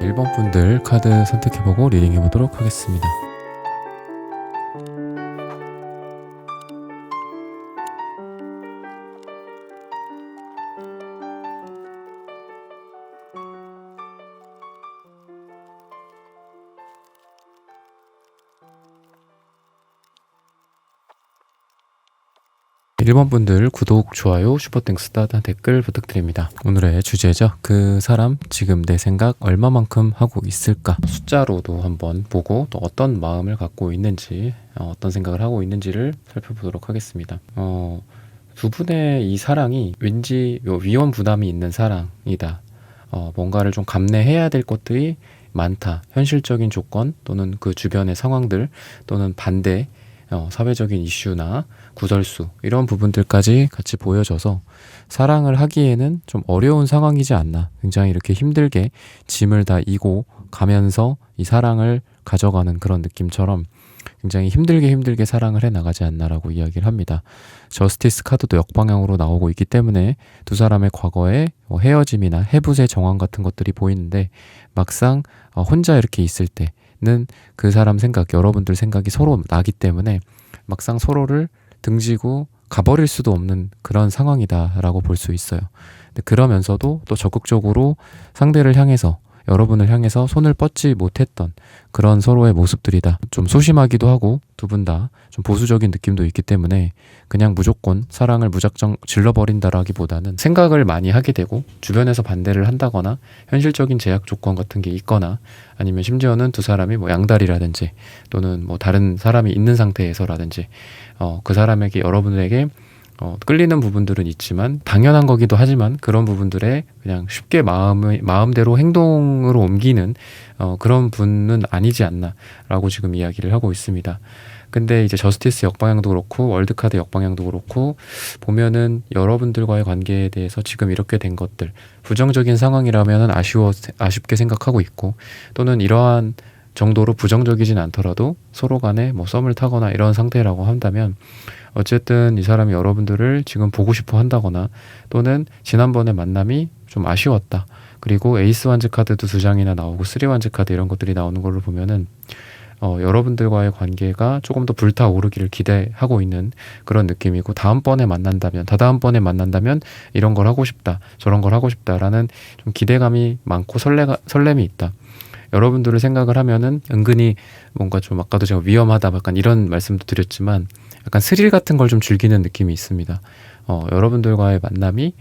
1번 분들 카드 선택해보고 리딩해보도록 하겠습니다. 일번 분들 구독, 좋아요, 슈퍼땡스 따단 댓글 부탁드립니다. 오늘의 주제죠. 그 사람 지금 내 생각 얼마만큼 하고 있을까? 숫자로도 한번 보고 또 어떤 마음을 갖고 있는지 어떤 생각을 하고 있는지를 살펴보도록 하겠습니다. 두 분의 이 사랑이 왠지 위험 부담이 있는 사랑이다. 뭔가를 좀 감내해야 될 것들이 많다. 현실적인 조건 또는 그 주변의 상황들 또는 반대 사회적인 이슈나 구설수 이런 부분들까지 같이 보여져서 사랑을 하기에는 좀 어려운 상황이지 않나, 굉장히 이렇게 힘들게 짐을 다 이고 가면서 이 사랑을 가져가는 그런 느낌처럼 굉장히 힘들게 사랑을 해 나가지 않나라고 이야기를 합니다. 저스티스 카드도 역방향으로 나오고 있기 때문에 두 사람의 과거의 헤어짐이나 해붓의 정황 같은 것들이 보이는데, 막상 혼자 이렇게 있을 때는 그 사람 생각, 여러분들 생각이 서로 나기 때문에 막상 서로를 등지고 가버릴 수도 없는 그런 상황이다라고 볼 수 있어요. 근데 그러면서도 또 적극적으로 상대를 향해서, 여러분을 향해서 손을 뻗지 못했던 그런 서로의 모습들이다. 좀 소심하기도 하고 두 분 다 좀 보수적인 느낌도 있기 때문에 그냥 무조건 사랑을 무작정 질러버린다라기보다는 생각을 많이 하게 되고, 주변에서 반대를 한다거나 현실적인 제약 조건 같은 게 있거나, 아니면 심지어는 두 사람이 양다리라든지 또는 다른 사람이 있는 상태에서라든지 그 사람에게, 여러분에게 끌리는 부분들은 있지만 당연한 거기도 하지만 그런 부분들에 그냥 쉽게 마음대로 행동으로 옮기는 그런 분은 아니지 않나라고 지금 이야기를 하고 있습니다. 근데 이제 저스티스 역방향도 그렇고 월드카드 역방향도 그렇고 보면은 여러분들과의 관계에 대해서 지금 이렇게 된 것들, 부정적인 상황이라면은 아쉽게 생각하고 있고, 또는 이러한 정도로 부정적이진 않더라도 서로 간에 썸을 타거나 이런 상태라고 한다면, 어쨌든 이 사람이 여러분들을 지금 보고 싶어 한다거나, 또는 지난번에 만남이 좀 아쉬웠다. 그리고 에이스 완즈 카드도 2장이나 나오고 3 완즈 카드 이런 것들이 나오는 걸로 보면은 여러분들과의 관계가 조금 더 불타오르기를 기대하고 있는 그런 느낌이고, 다다음번에 만난다면 이런 걸 하고 싶다, 저런 걸 하고 싶다라는 좀 기대감이 많고 설렘이 있다. 여러분들을 생각을 하면은 은근히 뭔가 좀, 아까도 제가 위험하다 약간 이런 말씀도 드렸지만, 약간 스릴 같은 걸 좀 즐기는 느낌이 있습니다. 여러분들과의 만남이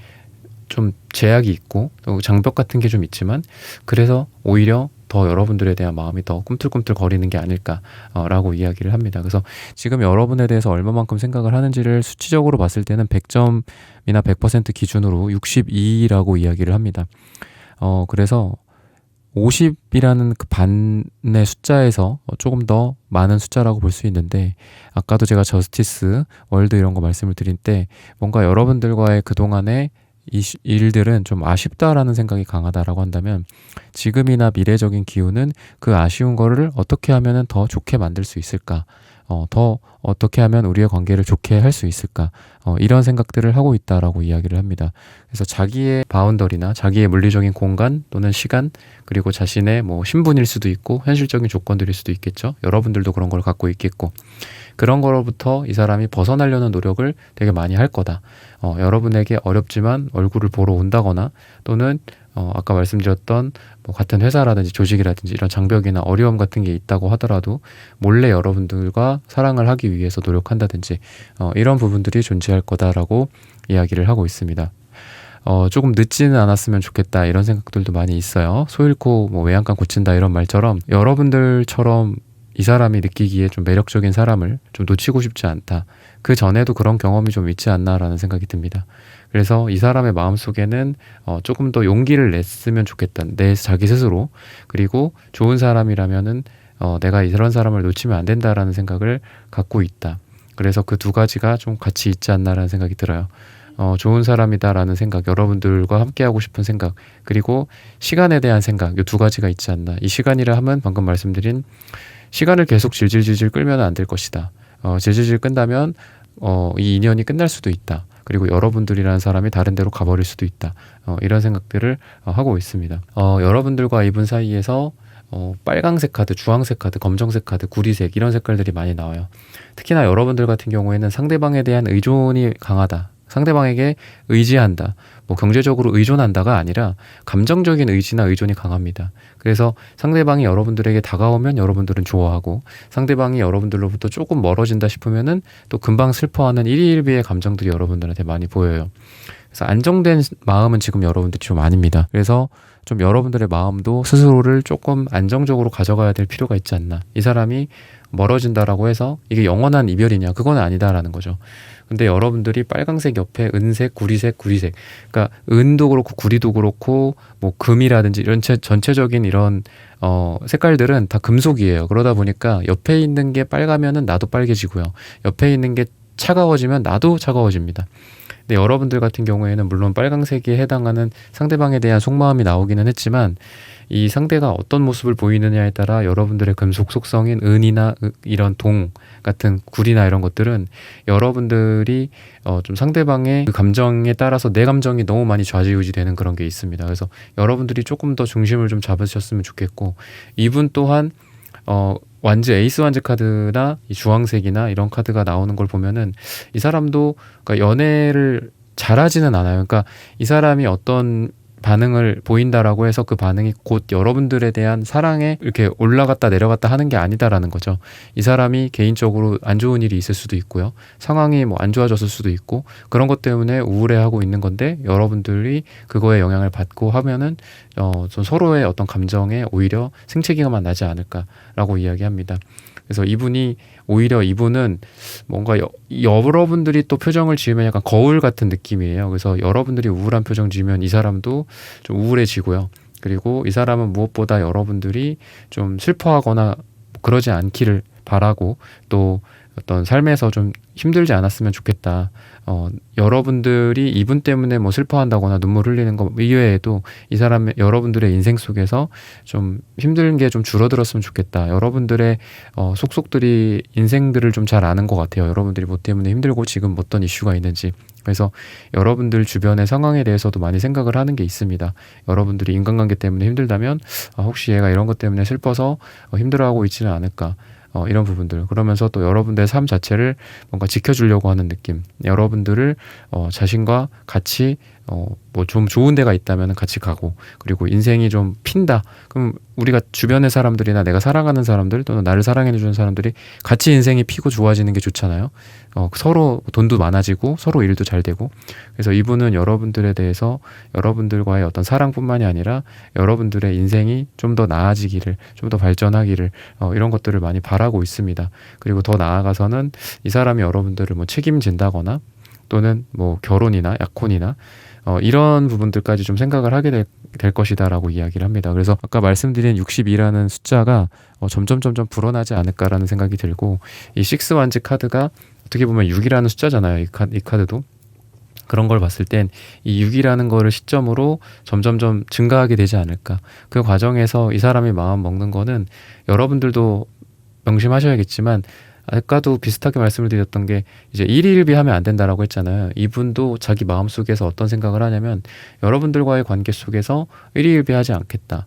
좀 제약이 있고 또 장벽 같은 게 좀 있지만, 그래서 오히려 더 여러분들에 대한 마음이 더 꿈틀꿈틀 거리는 게 아닐까라고 이야기를 합니다. 그래서 지금 여러분에 대해서 얼마만큼 생각을 하는지를 수치적으로 봤을 때는 100점이나 100% 기준으로 62라고 이야기를 합니다. 그래서 50이라는 그 반의 숫자에서 조금 더 많은 숫자라고 볼 수 있는데, 아까도 제가 저스티스, 월드 이런 거 말씀을 드릴 때 뭔가 여러분들과의 그동안의 이 일들은 좀 아쉽다라는 생각이 강하다라고 한다면, 지금이나 미래적인 기후는 그 아쉬운 거를 어떻게 하면 더 좋게 만들 수 있을까, 더 어떻게 하면 우리의 관계를 좋게 할 수 있을까, 이런 생각들을 하고 있다라고 이야기를 합니다. 그래서 자기의 바운더리나 자기의 물리적인 공간 또는 시간, 그리고 자신의 신분일 수도 있고 현실적인 조건들일 수도 있겠죠. 여러분들도 그런 걸 갖고 있겠고, 그런 거로부터 이 사람이 벗어나려는 노력을 되게 많이 할 거다. 여러분에게 어렵지만 얼굴을 보러 온다거나, 또는 아까 말씀드렸던 같은 회사라든지 조직이라든지 이런 장벽이나 어려움 같은 게 있다고 하더라도 몰래 여러분들과 사랑을 하기 위해서 노력한다든지 이런 부분들이 존재할 거다라고 이야기를 하고 있습니다. 조금 늦지는 않았으면 좋겠다 이런 생각들도 많이 있어요. 소 잃고 외양간 고친다 이런 말처럼, 여러분들처럼 이 사람이 느끼기에 좀 매력적인 사람을 좀 놓치고 싶지 않다. 그 전에도 그런 경험이 좀 있지 않나라는 생각이 듭니다. 그래서 이 사람의 마음속에는 조금 더 용기를 냈으면 좋겠다. 내 자기 스스로. 그리고 좋은 사람이라면은 내가 이런 사람을 놓치면 안 된다라는 생각을 갖고 있다. 그래서 그 두 가지가 좀 같이 있지 않나라는 생각이 들어요. 좋은 사람이다라는 생각, 여러분들과 함께하고 싶은 생각, 그리고 시간에 대한 생각, 이 두 가지가 있지 않나. 이 시간이라 하면 방금 말씀드린 시간을 계속 질질질질 끌면 안 될 것이다. 질질질 끈다면 이 인연이 끝날 수도 있다. 그리고 여러분들이라는 사람이 다른 데로 가버릴 수도 있다. 이런 생각들을 하고 있습니다. 여러분들과 이분 사이에서 빨강색 카드, 주황색 카드, 검정색 카드, 구리색 이런 색깔들이 많이 나와요. 특히나 여러분들 같은 경우에는 상대방에 대한 의존이 강하다. 상대방에게 의지한다. 뭐 경제적으로 의존한다가 아니라 감정적인 의지나 의존이 강합니다. 그래서 상대방이 여러분들에게 다가오면 여러분들은 좋아하고 상대방이 여러분들로부터 조금 멀어진다 싶으면은 또 금방 슬퍼하는 일희일비의 감정들이 여러분들한테 많이 보여요. 그래서 안정된 마음은 지금 여러분들이 좀 아닙니다. 그래서 좀 여러분들의 마음도 스스로를 조금 안정적으로 가져가야 될 필요가 있지 않나. 이 사람이 멀어진다라고 해서 이게 영원한 이별이냐? 그건 아니다라는 거죠. 근데 여러분들이 빨강색 옆에 은색, 구리색. 그러니까 은도 그렇고 구리도 그렇고 뭐 금이라든지 이런 전체적인 이런 색깔들은 다 금속이에요. 그러다 보니까 옆에 있는 게 빨가면은 나도 빨개지고요. 옆에 있는 게 차가워지면 나도 차가워집니다. 근데 여러분들 같은 경우에는 물론 빨강색에 해당하는 상대방에 대한 속마음이 나오기는 했지만 이 상대가 어떤 모습을 보이느냐에 따라 여러분들의 금속 속성인 은이나 이런 동 같은 구리나 이런 것들은 여러분들이 좀 상대방의 그 감정에 따라서 내 감정이 너무 많이 좌지우지 되는 그런 게 있습니다. 그래서 여러분들이 조금 더 중심을 좀 잡으셨으면 좋겠고 이분 또한 완즈 에이스 완즈 카드나 이 주황색이나 이런 카드가 나오는 걸 보면은 이 사람도 그러니까 연애를 잘하지는 않아요. 그러니까 이 사람이 어떤 반응을 보인다라고 해서 그 반응이 곧 여러분들에 대한 사랑에 이렇게 올라갔다 내려갔다 하는 게 아니다라는 거죠. 이 사람이 개인적으로 안 좋은 일이 있을 수도 있고요. 상황이 뭐 안 좋아졌을 수도 있고 그런 것 때문에 우울해하고 있는 건데 여러분들이 그거에 영향을 받고 하면은 좀 서로의 어떤 감정에 오히려 생채기가 나지 않을까라고 이야기합니다. 그래서 오히려 이분은 뭔가 여러분들이 또 표정을 지으면 약간 거울 같은 느낌이에요. 그래서 여러분들이 우울한 표정 지으면 이 사람도 좀 우울해지고요. 그리고 이 사람은 무엇보다 여러분들이 좀 슬퍼하거나 그러지 않기를 바라고 또 어떤 삶에서 좀 힘들지 않았으면 좋겠다. 여러분들이 이분 때문에 뭐 슬퍼한다거나 눈물 흘리는 거 이외에도 이 사람의 여러분들의 인생 속에서 좀 힘든 게 좀 줄어들었으면 좋겠다. 여러분들의 속속들이 인생들을 좀 잘 아는 것 같아요. 여러분들이 뭐 때문에 힘들고 지금 어떤 이슈가 있는지. 그래서 여러분들 주변의 상황에 대해서도 많이 생각을 하는 게 있습니다. 여러분들이 인간관계 때문에 힘들다면 혹시 얘가 이런 것 때문에 슬퍼서 힘들어하고 있지는 않을까. 이런 부분들 그러면서 또 여러분들의 삶 자체를 뭔가 지켜주려고 하는 느낌 여러분들을 자신과 같이 뭐 좀 좋은 데가 있다면 같이 가고 그리고 인생이 좀 핀다 그럼 우리가 주변의 사람들이나 내가 사랑하는 사람들 또는 나를 사랑해주는 사람들이 같이 인생이 피고 좋아지는 게 좋잖아요. 서로 돈도 많아지고 서로 일도 잘 되고 그래서 이분은 여러분들에 대해서 여러분들과의 어떤 사랑뿐만이 아니라 여러분들의 인생이 좀 더 나아지기를 좀 더 발전하기를 이런 것들을 많이 바라고 있습니다. 그리고 더 나아가서는 이 사람이 여러분들을 뭐 책임진다거나 또는 뭐 결혼이나 약혼이나 이런 부분들까지 좀 생각을 하게 될 것이다라고 이야기를 합니다. 그래서 아까 말씀드린 62라는 숫자가 점점 불어나지 않을까라는 생각이 들고 이 6 완즈 카드가 어떻게 보면 6이라는 숫자잖아요. 이 카드도. 그런 걸 봤을 땐 이 6이라는 거를 시점으로 점점 증가하게 되지 않을까. 그 과정에서 이 사람이 마음 먹는 거는 여러분들도 명심하셔야겠지만 아까도 비슷하게 말씀을 드렸던 게 이제 일희일비하면 안 된다라고 했잖아요. 이분도 자기 마음속에서 어떤 생각을 하냐면 여러분들과의 관계 속에서 일희일비하지 않겠다.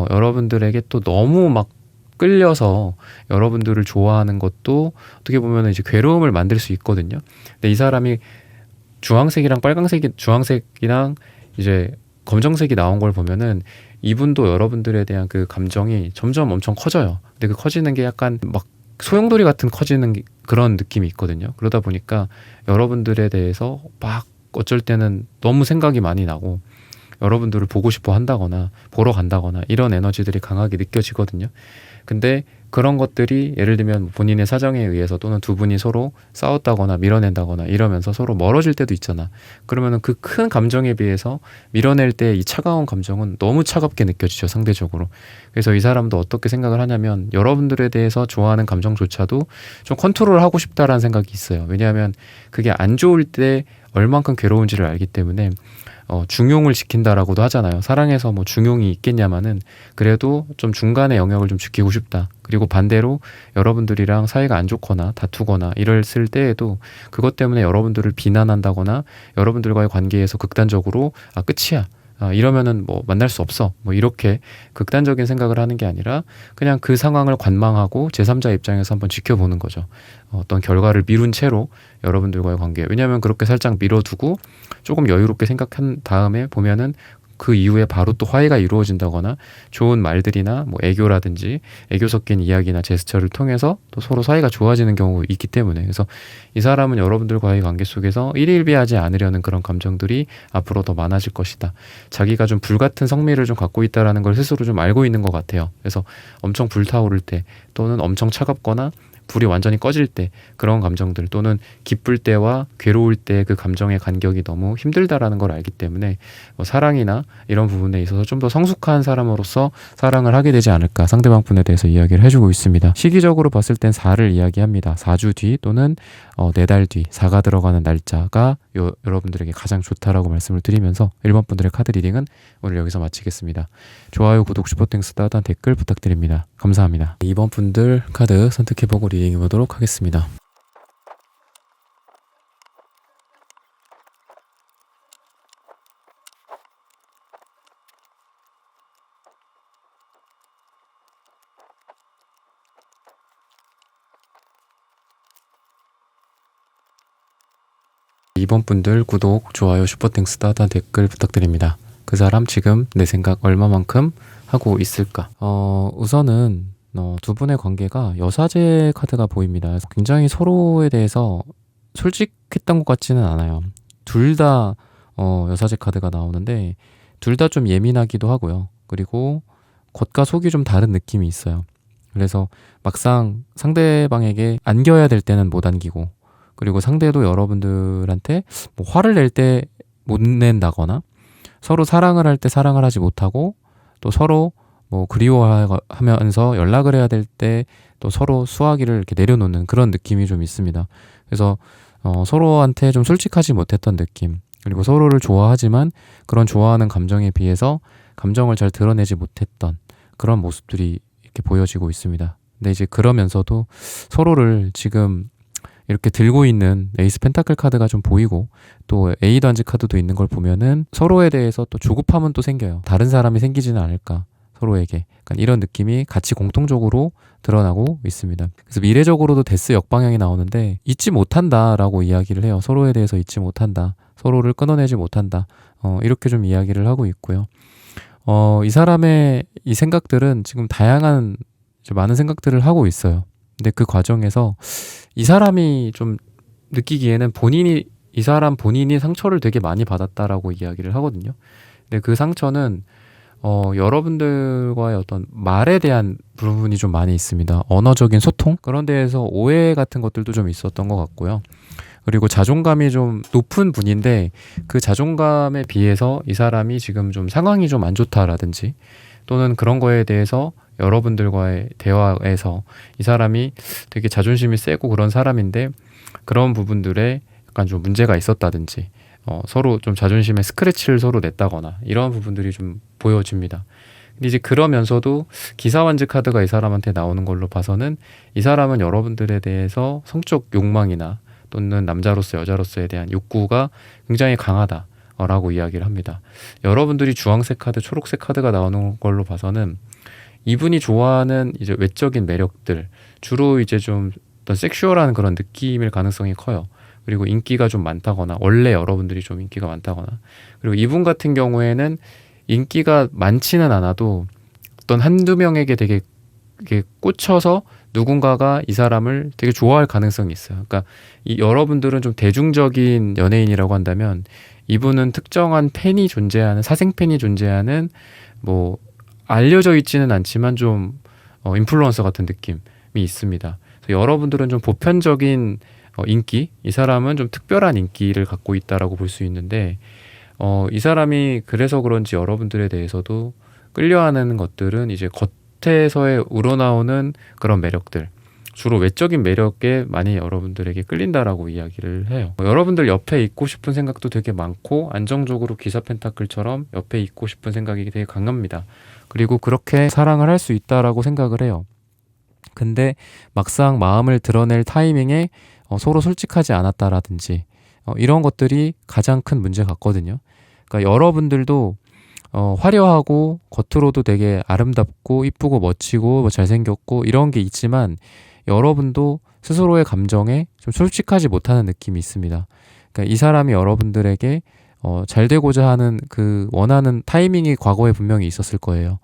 여러분들에게 또 너무 막 끌려서 여러분들을 좋아하는 것도 어떻게 보면 이제 괴로움을 만들 수 있거든요. 근데 이 사람이 주황색이랑 주황색이랑 이제 검정색이 나온 걸 보면은 이분도 여러분들에 대한 그 감정이 점점 엄청 커져요. 근데 그 커지는 게 약간 막 소용돌이 같은 커지는 그런 느낌이 있거든요. 그러다 보니까 여러분들에 대해서 막 어쩔 때는 너무 생각이 많이 나고 여러분들을 보고 싶어 한다거나 보러 간다거나 이런 에너지들이 강하게 느껴지거든요. 근데 그런 것들이 예를 들면 본인의 사정에 의해서 또는 두 분이 서로 싸웠다거나 밀어낸다거나 이러면서 서로 멀어질 때도 있잖아. 그러면은 그 큰 감정에 비해서 밀어낼 때 이 차가운 감정은 너무 차갑게 느껴지죠, 상대적으로. 그래서 이 사람도 어떻게 생각을 하냐면 여러분들에 대해서 좋아하는 감정조차도 좀 컨트롤하고 싶다라는 생각이 있어요. 왜냐하면 그게 안 좋을 때 얼만큼 괴로운지를 알기 때문에 중용을 지킨다라고도 하잖아요. 사랑에서 뭐 중용이 있겠냐마는 그래도 좀 중간의 영역을 좀 지키고 싶다. 그리고 반대로 여러분들이랑 사이가 안 좋거나 다투거나 이랬을 때에도 그것 때문에 여러분들을 비난한다거나 여러분들과의 관계에서 극단적으로 끝이야. 이러면은 뭐 만날 수 없어. 뭐 이렇게 극단적인 생각을 하는 게 아니라 그냥 그 상황을 관망하고 제3자 입장에서 한번 지켜보는 거죠. 어떤 결과를 미룬 채로 여러분들과의 관계. 왜냐하면 그렇게 살짝 밀어두고 조금 여유롭게 생각한 다음에 보면은 그 이후에 바로 또 화해가 이루어진다거나 좋은 말들이나 뭐 애교라든지 애교 섞인 이야기나 제스처를 통해서 또 서로 사이가 좋아지는 경우가 있기 때문에 그래서 이 사람은 여러분들과의 관계 속에서 일일비하지 않으려는 그런 감정들이 앞으로 더 많아질 것이다. 자기가 좀 불같은 성미를 좀 갖고 있다라는 걸 스스로 좀 알고 있는 것 같아요. 그래서 엄청 불타오를 때 또는 엄청 차갑거나 불이 완전히 꺼질 때 그런 감정들 또는 기쁠 때와 괴로울 때 그 감정의 간격이 너무 힘들다라는 걸 알기 때문에 사랑이나 이런 부분에 있어서 좀 더 성숙한 사람으로서 사랑을 하게 되지 않을까 상대방 분에 대해서 이야기를 해주고 있습니다. 시기적으로 봤을 땐 4를 이야기합니다. 4주 뒤 또는 4달 뒤 4가 들어가는 날짜가 여러분들에게 가장 좋다라고 말씀을 드리면서 1번 분들의 카드 리딩은 오늘 여기서 마치겠습니다. 좋아요, 구독, 슈퍼땡스 따뜻한 댓글 부탁드립니다. 감사합니다. 2번 분들 카드 선택해보고 리딩해보도록 하겠습니다. 이번 분들 구독, 좋아요, 슈퍼땡스 따뜻한 댓글 부탁드립니다. 그 사람 지금 내 생각 얼마만큼 하고 있을까? 우선은 두 분의 관계가 여사제 카드가 보입니다. 굉장히 서로에 대해서 솔직했던 것 같지는 않아요. 둘 다 여사제 카드가 나오는데 둘 다 좀 예민하기도 하고요. 그리고 겉과 속이 좀 다른 느낌이 있어요. 그래서 막상 상대방에게 안겨야 될 때는 못 안기고 그리고 상대도 여러분들한테 뭐 화를 낼 때 못 낸다거나 서로 사랑을 할 때 사랑을 하지 못하고 또 서로 뭐 그리워하면서 연락을 해야 될 때 또 서로 수화기를 이렇게 내려놓는 그런 느낌이 좀 있습니다. 그래서 서로한테 좀 솔직하지 못했던 느낌 그리고 서로를 좋아하지만 그런 좋아하는 감정에 비해서 감정을 잘 드러내지 못했던 그런 모습들이 이렇게 보여지고 있습니다. 근데 이제 그러면서도 서로를 지금 이렇게 들고 있는 에이스 펜타클 카드가 좀 보이고 또 에이드 한지 카드도 있는 걸 보면은 서로에 대해서 또 조급함은 또 생겨요. 다른 사람이 생기지는 않을까 서로에게 약간 이런 느낌이 같이 공통적으로 드러나고 있습니다. 그래서 미래적으로도 데스 역방향이 나오는데 잊지 못한다라고 이야기를 해요. 서로에 대해서 잊지 못한다. 서로를 끊어내지 못한다. 이렇게 좀 이야기를 하고 있고요. 이 사람의 이 생각들은 지금 다양한 많은 생각들을 하고 있어요. 근데 그 과정에서 이 사람이 좀 느끼기에는 이 사람 본인이 상처를 되게 많이 받았다라고 이야기를 하거든요. 근데 그 상처는 여러분들과의 어떤 말에 대한 부분이 좀 많이 있습니다. 언어적인 소통? 그런 데에서 오해 같은 것들도 좀 있었던 것 같고요. 그리고 자존감이 좀 높은 분인데 그 자존감에 비해서 이 사람이 지금 좀 상황이 좀 안 좋다라든지 또는 그런 거에 대해서 여러분들과의 대화에서 이 사람이 되게 자존심이 세고 그런 사람인데 그런 부분들에 약간 좀 문제가 있었다든지 서로 좀 자존심에 스크래치를 서로 냈다거나 이런 부분들이 좀 보여집니다. 근데 이제 그러면서도 기사완즈 카드가 이 사람한테 나오는 걸로 봐서는 이 사람은 여러분들에 대해서 성적 욕망이나 또는 남자로서 여자로서에 대한 욕구가 굉장히 강하다라고 이야기를 합니다. 여러분들이 주황색 카드, 초록색 카드가 나오는 걸로 봐서는 이분이 좋아하는 이제 외적인 매력들 주로 이제 좀 어떤 섹슈얼한 그런 느낌일 가능성이 커요. 그리고 인기가 좀 많다거나 원래 여러분들이 좀 인기가 많다거나 그리고 이분 같은 경우에는 인기가 많지는 않아도 어떤 한두 명에게 되게 이렇게 꽂혀서 누군가가 이 사람을 되게 좋아할 가능성이 있어요. 그러니까 여러분들은 좀 대중적인 연예인이라고 한다면 이분은 특정한 팬이 존재하는 사생팬이 존재하는 뭐 알려져 있지는 않지만 좀 인플루언서 같은 느낌이 있습니다. 그래서 여러분들은 좀 보편적인 인기, 이 사람은 좀 특별한 인기를 갖고 있다라고 볼 수 있는데 이 사람이 그래서 그런지 여러분들에 대해서도 끌려하는 것들은 이제 겉에서의 우러나오는 그런 매력들, 주로 외적인 매력에 많이 여러분들에게 끌린다라고 이야기를 해요. 여러분들 옆에 있고 싶은 생각도 되게 많고 안정적으로 기사 펜타클처럼 옆에 있고 싶은 생각이 되게 강합니다. 그리고 그렇게 사랑을 할 수 있다라고 생각을 해요. 근데 막상 마음을 드러낼 타이밍에 서로 솔직하지 않았다라든지 이런 것들이 가장 큰 문제 같거든요. 그러니까 여러분들도 화려하고 겉으로도 되게 아름답고 이쁘고 멋지고 뭐 잘생겼고 이런 게 있지만 여러분도 스스로의 감정에 좀 솔직하지 못하는 느낌이 있습니다. 그러니까 이 사람이 여러분들에게 잘 되고자 하는 그 원하는 타이밍이 과거에 분명히 있었을 거예요.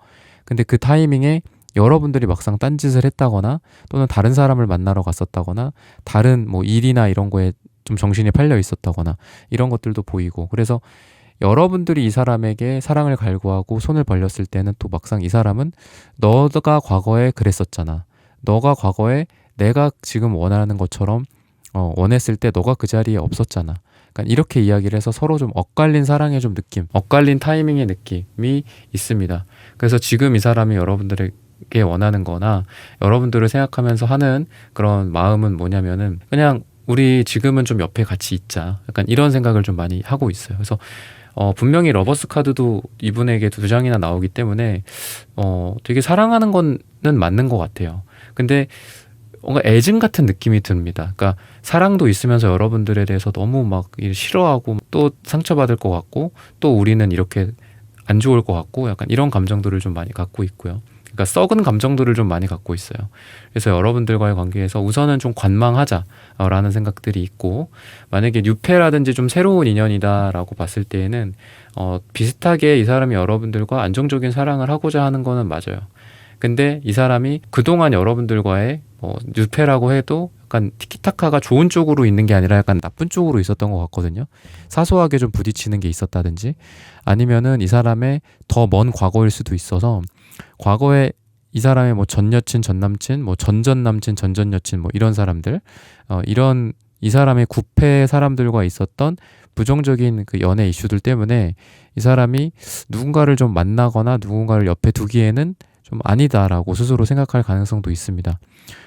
근데 그 타이밍에 여러분들이 막상 딴짓을 했다거나 또는 다른 사람을 만나러 갔었다거나 다른 뭐 일이나 이런 거에 좀 정신이 팔려 있었다거나 이런 것들도 보이고, 그래서 여러분들이 이 사람에게 사랑을 갈구하고 손을 벌렸을 때는 또 막상 이 사람은 너가 과거에 그랬었잖아. 너가 과거에 내가 지금 원하는 것처럼 원했을 때 너가 그 자리에 없었잖아. 그러니까 이렇게 이야기를 해서 서로 좀 엇갈린 사랑의 좀 느낌, 엇갈린 타이밍의 느낌이 있습니다. 그래서 지금 이 사람이 여러분들에게 원하는 거나 여러분들을 생각하면서 하는 그런 마음은 뭐냐면은 그냥 우리 지금은 좀 옆에 같이 있자. 약간 이런 생각을 좀 많이 하고 있어요. 그래서 분명히 러버스 카드도 이분에게 2장이나 나오기 때문에 되게 사랑하는 거는 맞는 것 같아요. 근데 뭔가 애증 같은 느낌이 듭니다. 그러니까 사랑도 있으면서 여러분들에 대해서 너무 막 싫어하고 또 상처받을 것 같고 또 우리는 이렇게 안 좋을 것 같고 약간 이런 감정들을 좀 많이 갖고 있고요. 그러니까 썩은 감정들을 좀 많이 갖고 있어요. 그래서 여러분들과의 관계에서 우선은 좀 관망하자라는 생각들이 있고, 만약에 뉴페라든지 좀 새로운 인연이다라고 봤을 때에는 비슷하게 이 사람이 여러분들과 안정적인 사랑을 하고자 하는 거는 맞아요. 근데 이 사람이 그동안 여러분들과의 뉴페라고 해도 약간 티키타카가 좋은 쪽으로 있는 게 아니라 약간 나쁜 쪽으로 있었던 것 같거든요. 사소하게 좀 부딪히는 게 있었다든지 아니면은 이 사람의 더 먼 과거일 수도 있어서 과거에 이 사람의 뭐 전 여친, 전 남친, 뭐 전전 남친, 전전 여친 뭐 이런 사람들 이런 이 사람의 구패 사람들과 있었던 부정적인 그 연애 이슈들 때문에 이 사람이 누군가를 좀 만나거나 누군가를 옆에 두기에는 좀 아니다라고 스스로 생각할 가능성도 있습니다.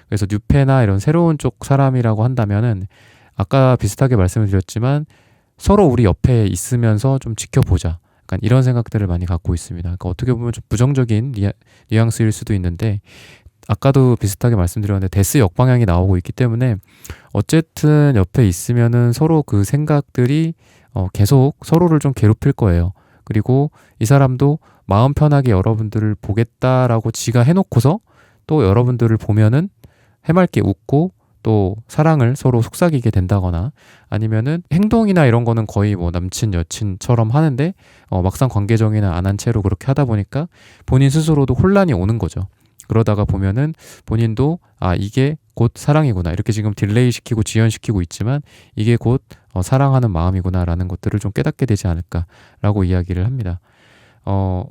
그래서 뉴페나 이런 새로운 쪽 사람이라고 한다면은 아까 비슷하게 말씀을 드렸지만 서로 우리 옆에 있으면서 좀 지켜보자. 약간 이런 생각들을 많이 갖고 있습니다. 그러니까 어떻게 보면 좀 부정적인 뉘앙스일 수도 있는데 아까도 비슷하게 말씀드렸는데 데스 역방향이 나오고 있기 때문에 어쨌든 옆에 있으면은 서로 그 생각들이 계속 서로를 좀 괴롭힐 거예요. 그리고 이 사람도 마음 편하게 여러분들을 보겠다라고 지가 해놓고서 또 여러분들을 보면은 해맑게 웃고 또 사랑을 서로 속삭이게 된다거나 아니면은 행동이나 이런 거는 거의 뭐 남친 여친처럼 하는데 막상 관계 정의는 안 한 채로 그렇게 하다 보니까 본인 스스로도 혼란이 오는 거죠. 그러다가 보면은 본인도 이게 곧 사랑이구나, 이렇게 지금 딜레이 시키고 지연시키고 있지만 이게 곧 사랑하는 마음이구나라는 것들을 좀 깨닫게 되지 않을까라고 이야기를 합니다.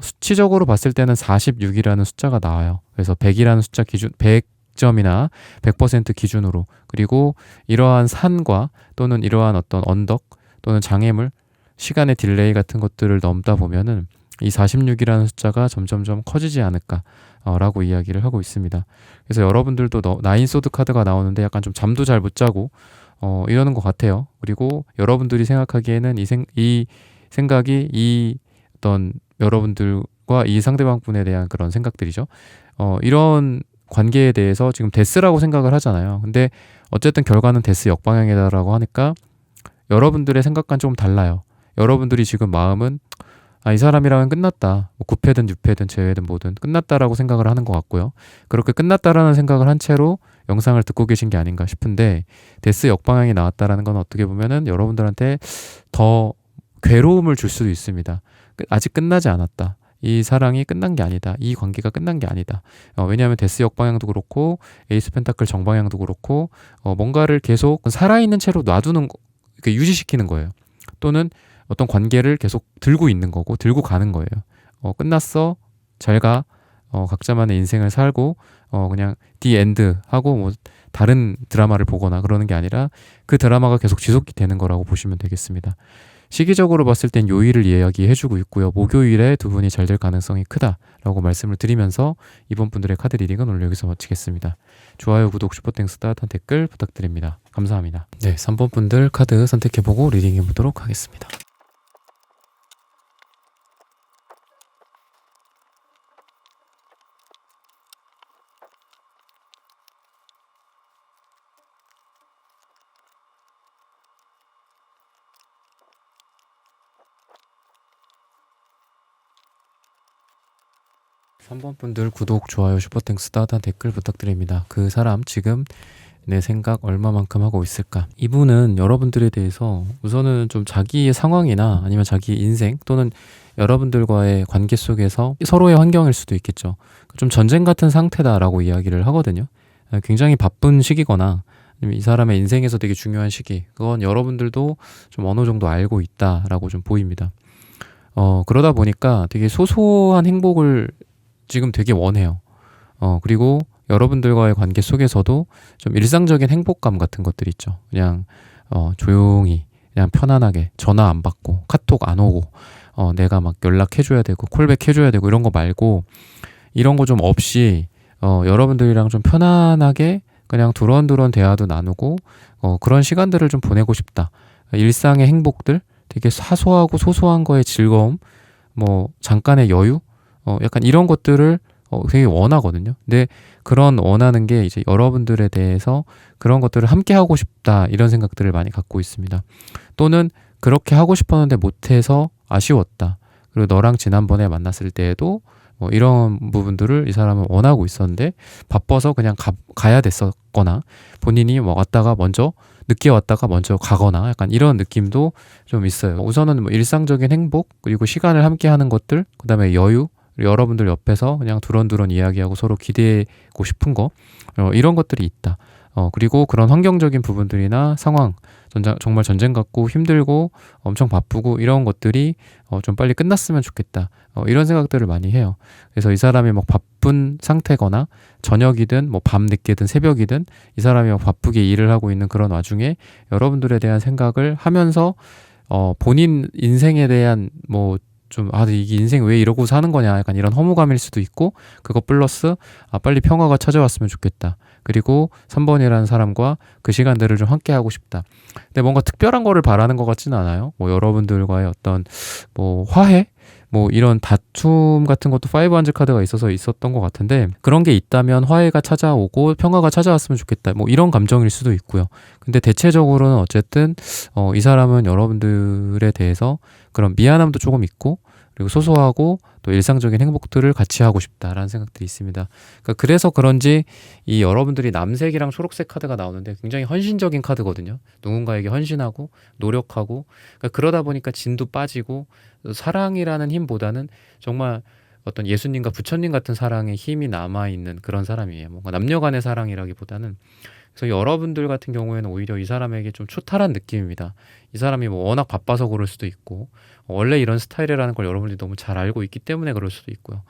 수치적으로 봤을 때는 46이라는 숫자가 나와요. 그래서 100이라는 숫자 기준 100점이나 100% 기준으로, 그리고 이러한 산과 또는 이러한 어떤 언덕 또는 장애물, 시간의 딜레이 같은 것들을 넘다 보면은 이 46이라는 숫자가 점점점 커지지 않을까라고 이야기를 하고 있습니다. 그래서 여러분들도 나인 소드 카드가 나오는데 약간 좀 잠도 잘 못 자고 이러는 것 같아요. 그리고 여러분들이 생각하기에는 이 생각이 이 어떤 여러분들과 이 상대방분에 대한 그런 생각들이죠. 이런 관계에 대해서 지금 데스라고 생각을 하잖아요. 근데 어쨌든 결과는 데스 역방향이다라고 하니까 여러분들의 생각과는 조금 달라요. 여러분들이 지금 마음은 이 사람이랑은 끝났다. 뭐 9패든 6패든 재회든 뭐든 끝났다라고 생각을 하는 것 같고요. 그렇게 끝났다라는 생각을 한 채로 영상을 듣고 계신 게 아닌가 싶은데 데스 역방향이 나왔다라는 건 어떻게 보면은 여러분들한테 더 괴로움을 줄 수도 있습니다. 아직 끝나지 않았다. 이 사랑이 끝난 게 아니다. 이 관계가 끝난 게 아니다. 왜냐하면 데스 역방향도 그렇고 에이스 펜타클 정방향도 그렇고 뭔가를 계속 살아있는 채로 놔두는 유지시키는 거예요. 또는 어떤 관계를 계속 들고 있는 거고 들고 가는 거예요. 끝났어. 잘 가. 각자만의 인생을 살고 그냥 디 엔드 하고 뭐 다른 드라마를 보거나 그러는 게 아니라 그 드라마가 계속 지속이 되는 거라고 보시면 되겠습니다. 시기적으로 봤을 땐 요일을 이야기해주고 있고요. 목요일에 두 분이 잘 될 가능성이 크다라고 말씀을 드리면서 이번 분들의 카드 리딩은 오늘 여기서 마치겠습니다. 좋아요, 구독, 슈퍼땡스, 따뜻한 댓글 부탁드립니다. 감사합니다. 네, 3번 분들 카드 선택해보고 리딩해보도록 하겠습니다. 삼 번 분들 구독, 좋아요, 슈퍼땡스, 따뜻한 댓글 부탁드립니다. 그 사람 지금 내 생각 얼마만큼 하고 있을까? 이분은 여러분들에 대해서 우선은 좀 자기의 상황이나 아니면 자기 인생 또는 여러분들과의 관계 속에서 서로의 환경일 수도 있겠죠. 좀 전쟁 같은 상태다라고 이야기를 하거든요. 굉장히 바쁜 시기거나 이 사람의 인생에서 되게 중요한 시기, 그건 여러분들도 좀 어느 정도 알고 있다라고 좀 보입니다. 그러다 보니까 되게 소소한 행복을 지금 되게 원해요. 그리고 여러분들과의 관계 속에서도 좀 일상적인 행복감 같은 것들 있죠. 그냥 조용히 그냥 편안하게 전화 안 받고 카톡 안 오고 내가 막 연락해줘야 되고 콜백해줘야 되고 이런 거 말고, 이런 거 좀 없이 여러분들이랑 좀 편안하게 그냥 두런두런 대화도 나누고 그런 시간들을 좀 보내고 싶다. 일상의 행복들, 되게 사소하고 소소한 거의 즐거움, 뭐 잠깐의 여유, 약간 이런 것들을 되게 원하거든요. 근데 그런 원하는 게 이제 여러분들에 대해서 그런 것들을 함께 하고 싶다, 이런 생각들을 많이 갖고 있습니다. 또는 그렇게 하고 싶었는데 못해서 아쉬웠다. 그리고 너랑 지난번에 만났을 때에도 뭐 이런 부분들을 이 사람은 원하고 있었는데 바빠서 그냥 가야 됐었거나, 본인이 뭐 왔다가 먼저 늦게 왔다가 먼저 가거나 약간 이런 느낌도 좀 있어요. 우선은 뭐 일상적인 행복, 그리고 시간을 함께 하는 것들, 그 다음에 여유, 여러분들 옆에서 그냥 두런두런 이야기하고 서로 기대고 싶은 거, 이런 것들이 있다. 그리고 그런 환경적인 부분들이나 상황, 정말 전쟁 같고 힘들고 엄청 바쁘고 이런 것들이 좀 빨리 끝났으면 좋겠다. 이런 생각들을 많이 해요. 그래서 이 사람이 막 바쁜 상태거나 저녁이든 뭐 밤 늦게든 새벽이든 이 사람이 막 바쁘게 일을 하고 있는 그런 와중에 여러분들에 대한 생각을 하면서 본인 인생에 대한 뭐 좀, 이게 인생 왜 이러고 사는 거냐, 약간 이런 허무감일 수도 있고, 그거 플러스 빨리 평화가 찾아왔으면 좋겠다. 그리고 3번이라는 사람과 그 시간들을 좀 함께 하고 싶다. 근데 뭔가 특별한 거를 바라는 것 같지는 않아요. 뭐 여러분들과의 어떤 뭐 화해, 뭐 이런 다툼 같은 것도 5한즈 카드가 있어서 있었던 것 같은데, 그런 게 있다면 화해가 찾아오고 평화가 찾아왔으면 좋겠다, 뭐 이런 감정일 수도 있고요. 근데 대체적으로는 어쨌든 이 사람은 여러분들에 대해서 그런 미안함도 조금 있고, 그리고 소소하고 또 일상적인 행복들을 같이 하고 싶다라는 생각들이 있습니다. 그래서 그런지 이 여러분들이 남색이랑 초록색 카드가 나오는데 굉장히 헌신적인 카드거든요. 누군가에게 헌신하고 노력하고, 그러다 보니까 진도 빠지고, 사랑이라는 힘보다는 정말 어떤 예수님과 부처님 같은 사랑의 힘이 남아있는 그런 사람이에요. 뭔가 남녀 간의 사랑이라기보다는. 그래서 여러분들 같은 경우에는 오히려 이 사람에게 좀 초탈한 느낌입니다. 이 사람이 뭐 워낙 바빠서 그럴 수도 있고, 원래 이런 스타일이라는 걸 여러분들이 너무 잘 알고 있기 때문에 그럴 수도 있고요.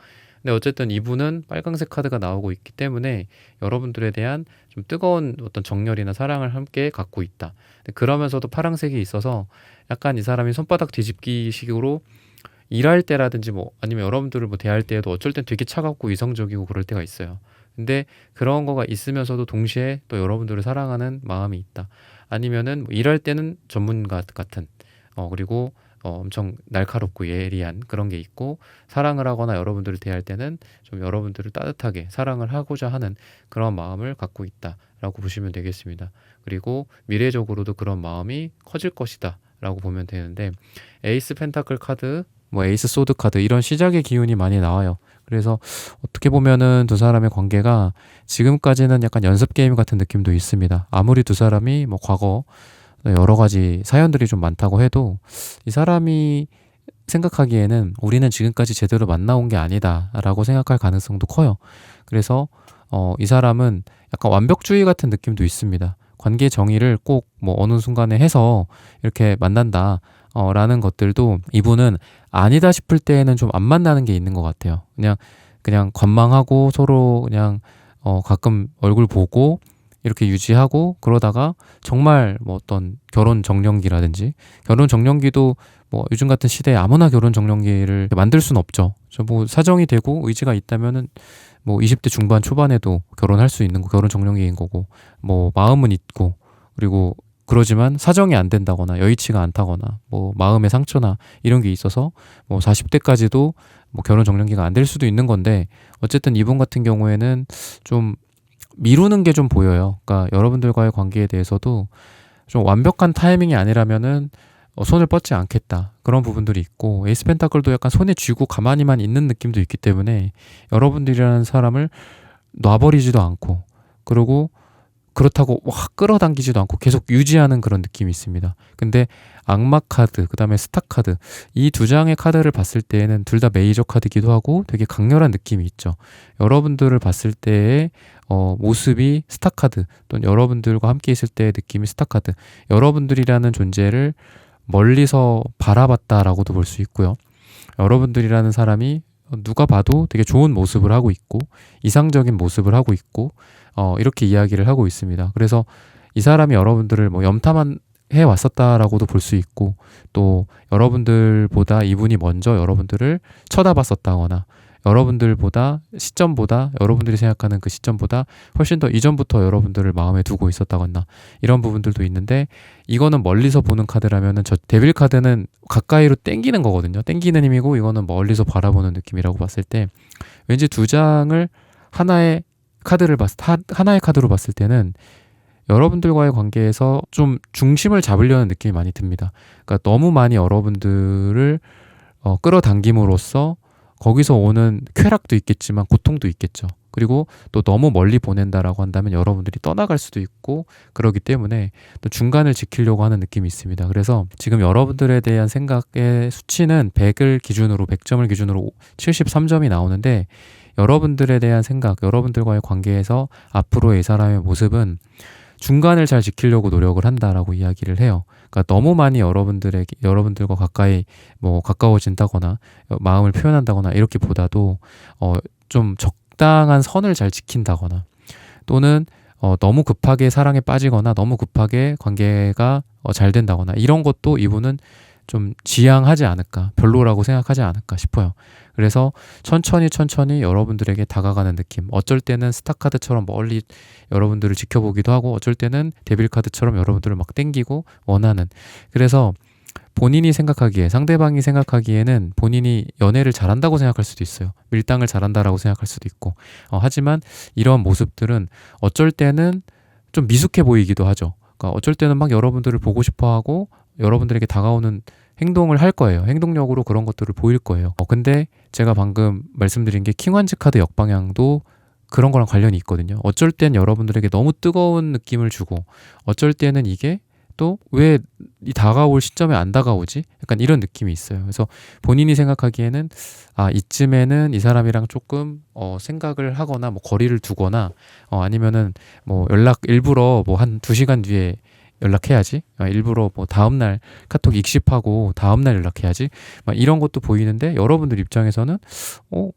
근데 어쨌든 이분은 빨강색 카드가 나오고 있기 때문에 여러분들에 대한 좀 뜨거운 어떤 정열이나 사랑을 함께 갖고 있다. 그러면서도 파랑색이 있어서 약간 이 사람이 손바닥 뒤집기 식으로 일할 때라든지 뭐 아니면 여러분들을 뭐 대할 때에도 어쩔 땐 되게 차갑고 이성적이고 그럴 때가 있어요. 근데 그런 거가 있으면서도 동시에 또 여러분들을 사랑하는 마음이 있다. 아니면은 뭐 일할 때는 전문가 같은 그리고 엄청 날카롭고 예리한 그런 게 있고, 사랑을 하거나 여러분들을 대할 때는 좀 여러분들을 따뜻하게 사랑을 하고자 하는 그런 마음을 갖고 있다라고 보시면 되겠습니다. 그리고 미래적으로도 그런 마음이 커질 것이다 라고 보면 되는데, 에이스 펜타클 카드, 뭐 에이스 소드 카드, 이런 시작의 기운이 많이 나와요. 그래서 어떻게 보면은 두 사람의 관계가 지금까지는 약간 연습 게임 같은 느낌도 있습니다. 아무리 두 사람이 뭐 과거 여러 가지 사연들이 좀 많다고 해도 이 사람이 생각하기에는 우리는 지금까지 제대로 만나온 게 아니다 라고 생각할 가능성도 커요. 그래서 이 사람은 약간 완벽주의 같은 느낌도 있습니다. 관계 정의를 꼭 뭐 어느 순간에 해서 이렇게 만난다 라는 것들도 이분은 아니다 싶을 때에는 좀 안 만나는 게 있는 것 같아요. 그냥 관망하고 서로 그냥 가끔 얼굴 보고 이렇게 유지하고 그러다가 정말 뭐 어떤 결혼 정년기라든지 결혼 정년기도 뭐 요즘 같은 시대에 아무나 결혼 정년기를 만들 수는 없죠. 저 뭐 사정이 되고 의지가 있다면은 뭐 20대 중반 초반에도 결혼할 수 있는 거 결혼 정년기인 거고 뭐 마음은 있고 그리고 그러지만 사정이 안 된다거나 여의치가 않다거나 뭐 마음의 상처나 이런 게 있어서 뭐 40대까지도 뭐 결혼 정년기가 안 될 수도 있는 건데 어쨌든 이분 같은 경우에는 좀 미루는 게 좀 보여요. 그러니까 여러분들과의 관계에 대해서도 좀 완벽한 타이밍이 아니라면은 손을 뻗지 않겠다. 그런 부분들이 있고 에이스 펜타클도 약간 손에 쥐고 가만히만 있는 느낌도 있기 때문에 여러분들이라는 사람을 놔버리지도 않고 그리고 그렇다고 확 끌어당기지도 않고 계속 유지하는 그런 느낌이 있습니다. 근데 악마 카드, 그 다음에 스타 카드 이 두 장의 카드를 봤을 때에는 둘 다 메이저 카드기도 하고 되게 강렬한 느낌이 있죠. 여러분들을 봤을 때의 모습이 스타 카드 또는 여러분들과 함께 있을 때의 느낌이 스타 카드 여러분들이라는 존재를 멀리서 바라봤다라고도 볼 수 있고요. 여러분들이라는 사람이 누가 봐도 되게 좋은 모습을 하고 있고 이상적인 모습을 하고 있고 이렇게 이야기를 하고 있습니다. 그래서 이 사람이 여러분들을 뭐 염탐만 해 왔었다라고도 볼 수 있고 또 여러분들보다 이분이 먼저 여러분들을 쳐다봤었다거나 여러분들보다 시점보다 여러분들이 생각하는 그 시점보다 훨씬 더 이전부터 여러분들을 마음에 두고 있었다거나 이런 부분들도 있는데 이거는 멀리서 보는 카드라면은 저 데빌 카드는 가까이로 땡기는 거거든요. 땡기는 힘이고 이거는 멀리서 바라보는 느낌이라고 봤을 때 왠지 두 장을 하나의 카드로 봤을 때는 여러분들과의 관계에서 좀 중심을 잡으려는 느낌이 많이 듭니다. 그러니까 너무 많이 여러분들을 끌어당김으로써 거기서 오는 쾌락도 있겠지만 고통도 있겠죠. 그리고 또 너무 멀리 보낸다라고 한다면 여러분들이 떠나갈 수도 있고 그러기 때문에 또 중간을 지키려고 하는 느낌이 있습니다. 그래서 지금 여러분들에 대한 생각의 수치는 100점을 기준으로 73점이 나오는데 여러분들에 대한 생각, 여러분들과의 관계에서 앞으로의 이 사람의 모습은 중간을 잘 지키려고 노력을 한다라고 이야기를 해요. 그러니까 너무 많이 여러분들과 가까이 뭐 가까워진다거나 마음을 표현한다거나 이렇게보다도 좀 적당한 선을 잘 지킨다거나 또는 너무 급하게 사랑에 빠지거나 너무 급하게 관계가 잘 된다거나 이런 것도 이분은 좀 지양하지 않을까, 별로라고 생각하지 않을까 싶어요. 그래서 천천히 여러분들에게 다가가는 느낌. 어쩔 때는 스타카드처럼 멀리 여러분들을 지켜보기도 하고 어쩔 때는 데빌카드처럼 여러분들을 막 땡기고 원하는. 그래서 본인이 생각하기에 상대방이 생각하기에는 본인이 연애를 잘한다고 생각할 수도 있어요. 밀당을 잘한다라고 생각할 수도 있고 하지만 이런 모습들은 어쩔 때는 좀 미숙해 보이기도 하죠. 그러니까 어쩔 때는 막 여러분들을 보고 싶어하고 여러분들에게 다가오는 행동을 할 거예요. 행동력으로 그런 것들을 보일 거예요. 근데 제가 방금 말씀드린 게 킹완즈 카드 역방향도 그런 거랑 관련이 있거든요. 어쩔 땐 여러분들에게 너무 뜨거운 느낌을 주고 어쩔 때는 이게 또 왜 이 다가올 시점에 안 다가오지? 약간 이런 느낌이 있어요. 그래서 본인이 생각하기에는 이쯤에는 이 사람이랑 조금 생각을 하거나 뭐 거리를 두거나 아니면은 뭐 연락 일부러 뭐 한 2시간 뒤에 연락해야지. 일부러 뭐 다음날 카톡 익십하고 다음날 연락해야지. 막 이런 것도 보이는데 여러분들 입장에서는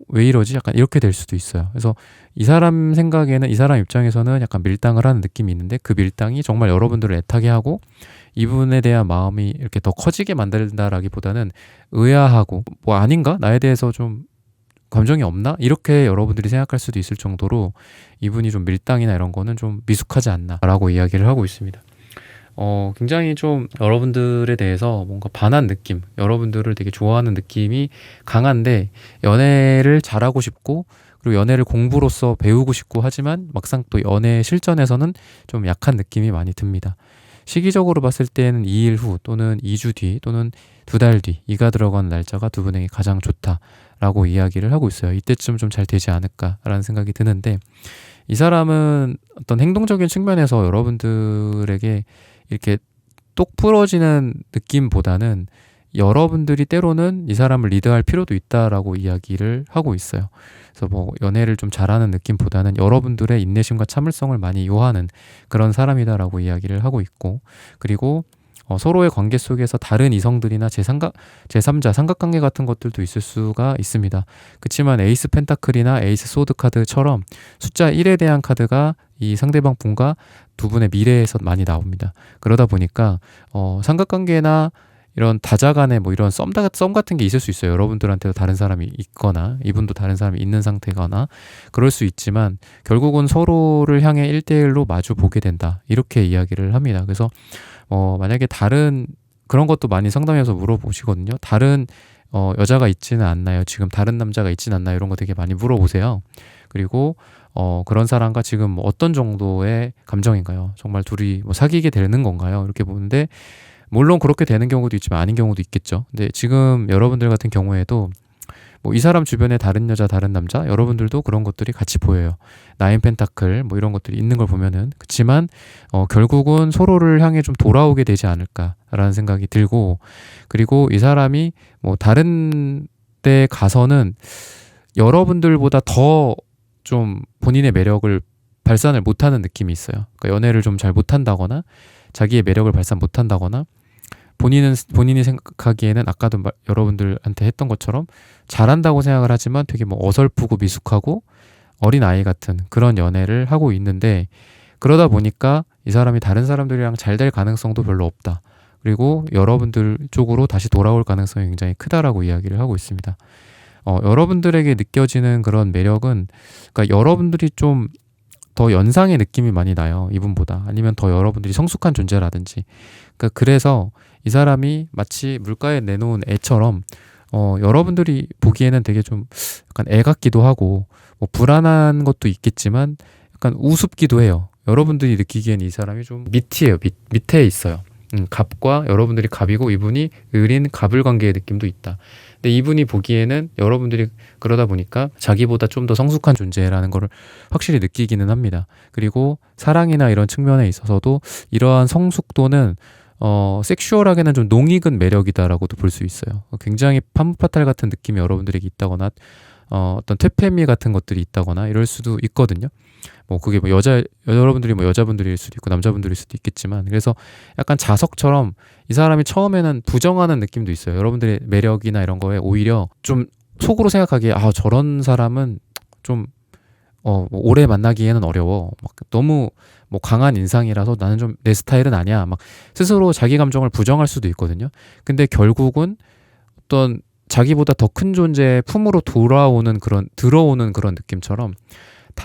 왜 이러지? 약간 이렇게 될 수도 있어요. 그래서 이 사람 생각에는 이 사람 입장에서는 약간 밀당을 하는 느낌이 있는데 그 밀당이 정말 여러분들을 애타게 하고 이분에 대한 마음이 이렇게 더 커지게 만든다라기보다는 의아하고 뭐 아닌가? 나에 대해서 좀 감정이 없나? 이렇게 여러분들이 생각할 수도 있을 정도로 이분이 좀 밀당이나 이런 거는 좀 미숙하지 않나라고 이야기를 하고 있습니다. 굉장히 좀 여러분들에 대해서 뭔가 반한 느낌, 여러분들을 되게 좋아하는 느낌이 강한데 연애를 잘하고 싶고 그리고 연애를 공부로서 배우고 싶고 하지만 막상 또 연애 실전에서는 좀 약한 느낌이 많이 듭니다. 시기적으로 봤을 때는 2일 후 또는 2주 뒤 또는 2달 뒤 이가 들어간 날짜가 두 분에게 가장 좋다라고 이야기를 하고 있어요. 이때쯤 좀 잘 되지 않을까라는 생각이 드는데 이 사람은 어떤 행동적인 측면에서 여러분들에게 이렇게 똑 부러지는 느낌보다는 여러분들이 때로는 이 사람을 리드할 필요도 있다라고 이야기를 하고 있어요. 그래서 뭐 연애를 좀 잘하는 느낌보다는 여러분들의 인내심과 참을성을 많이 요하는 그런 사람이다라고 이야기를 하고 있고 그리고 서로의 관계 속에서 다른 이성들이나 제3자 삼각관계 같은 것들도 있을 수가 있습니다. 그렇지만 에이스 펜타클이나 에이스 소드 카드처럼 숫자 1에 대한 카드가 이 상대방 분과 두 분의 미래에서 많이 나옵니다. 그러다 보니까 삼각관계나 이런 다자 간에 뭐 이런 썸 같은 게 있을 수 있어요. 여러분들한테도 다른 사람이 있거나 이분도 다른 사람이 있는 상태거나 그럴 수 있지만 결국은 서로를 향해 1대1로 마주 보게 된다. 이렇게 이야기를 합니다. 그래서 만약에 다른 그런 것도 많이 상담해서 물어보시거든요. 다른 여자가 있지는 않나요? 지금 다른 남자가 있지는 않나요? 이런 거 되게 많이 물어보세요. 그리고 그런 사람과 지금 뭐 어떤 정도의 감정인가요? 정말 둘이 뭐 사귀게 되는 건가요? 이렇게 보는데 물론 그렇게 되는 경우도 있지만 아닌 경우도 있겠죠. 근데 지금 여러분들 같은 경우에도 뭐 이 사람 주변에 다른 여자, 다른 남자, 여러분들도 그런 것들이 같이 보여요. 나인 펜타클 뭐 이런 것들이 있는 걸 보면은 그렇지만 결국은 서로를 향해 좀 돌아오게 되지 않을까라는 생각이 들고 그리고 이 사람이 뭐 다른 데 가서는 여러분들보다 더 좀 본인의 매력을 발산을 못하는 느낌이 있어요. 그러니까 연애를 좀 잘 못한다거나 자기의 매력을 발산 못한다거나 본인이 생각하기에는 아까도 여러분들한테 했던 것처럼 잘한다고 생각을 하지만 되게 뭐 어설프고 미숙하고 어린 아이 같은 그런 연애를 하고 있는데 그러다 보니까 이 사람이 다른 사람들이랑 잘 될 가능성도 별로 없다. 그리고 여러분들 쪽으로 다시 돌아올 가능성이 굉장히 크다라고 이야기를 하고 있습니다. 여러분들에게 느껴지는 그런 매력은 그러니까 여러분들이 좀 더 연상의 느낌이 많이 나요. 이분보다. 아니면 더 여러분들이 성숙한 존재라든지. 그러니까 그래서 이 사람이 마치 물가에 내놓은 애처럼 여러분들이 보기에는 되게 좀 약간 애 같기도 하고 뭐 불안한 것도 있겠지만 약간 우습기도 해요. 여러분들이 느끼기엔 이 사람이 좀 밑이에요. 밑에 있어요. 갑과 여러분들이 갑이고 이분이 을인 갑을 관계의 느낌도 있다. 근데 이분이 보기에는 여러분들이 그러다 보니까 자기보다 좀 더 성숙한 존재라는 거를 확실히 느끼기는 합니다. 그리고 사랑이나 이런 측면에 있어서도 이러한 성숙도는 섹슈얼하게는 좀 농익은 매력이다라고도 볼 수 있어요. 굉장히 파무파탈 같은 느낌이 여러분들에게 있다거나 어떤 퇴폐미 같은 것들이 있다거나 이럴 수도 있거든요. 뭐 그게 뭐 여러분들이 뭐 여자분들일 수도 있고 남자분들일 수도 있겠지만 그래서 약간 자석처럼 이 사람이 처음에는 부정하는 느낌도 있어요. 여러분들의 매력이나 이런 거에 오히려 좀 속으로 생각하기에 저런 사람은 좀 뭐 오래 만나기에는 어려워. 막 너무 뭐 강한 인상이라서 나는 좀 내 스타일은 아니야. 막 스스로 자기 감정을 부정할 수도 있거든요. 근데 결국은 어떤 자기보다 더 큰 존재의 품으로 들어오는 그런 느낌처럼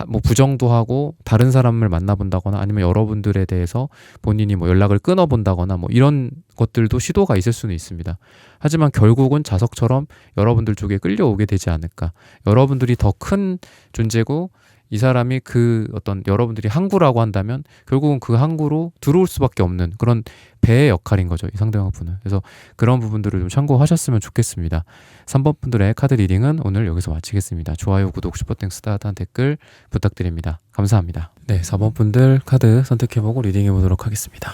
뭐 부정도 하고 다른 사람을 만나본다거나 아니면 여러분들에 대해서 본인이 뭐 연락을 끊어본다거나 뭐 이런 것들도 시도가 있을 수는 있습니다. 하지만 결국은 자석처럼 여러분들 쪽에 끌려오게 되지 않을까. 여러분들이 더 큰 존재고 이 사람이 그 어떤 여러분들이 항구라고 한다면 결국은 그 항구로 들어올 수밖에 없는 그런 배의 역할인 거죠. 이 상대방 분은. 그래서 그런 부분들을 좀 참고하셨으면 좋겠습니다. 3번 분들의 카드 리딩은 오늘 여기서 마치겠습니다. 좋아요, 구독, 슈퍼땡스, 따뜻한 댓글 부탁드립니다. 감사합니다. 네, 4번 분들 카드 선택해보고 리딩해보도록 하겠습니다.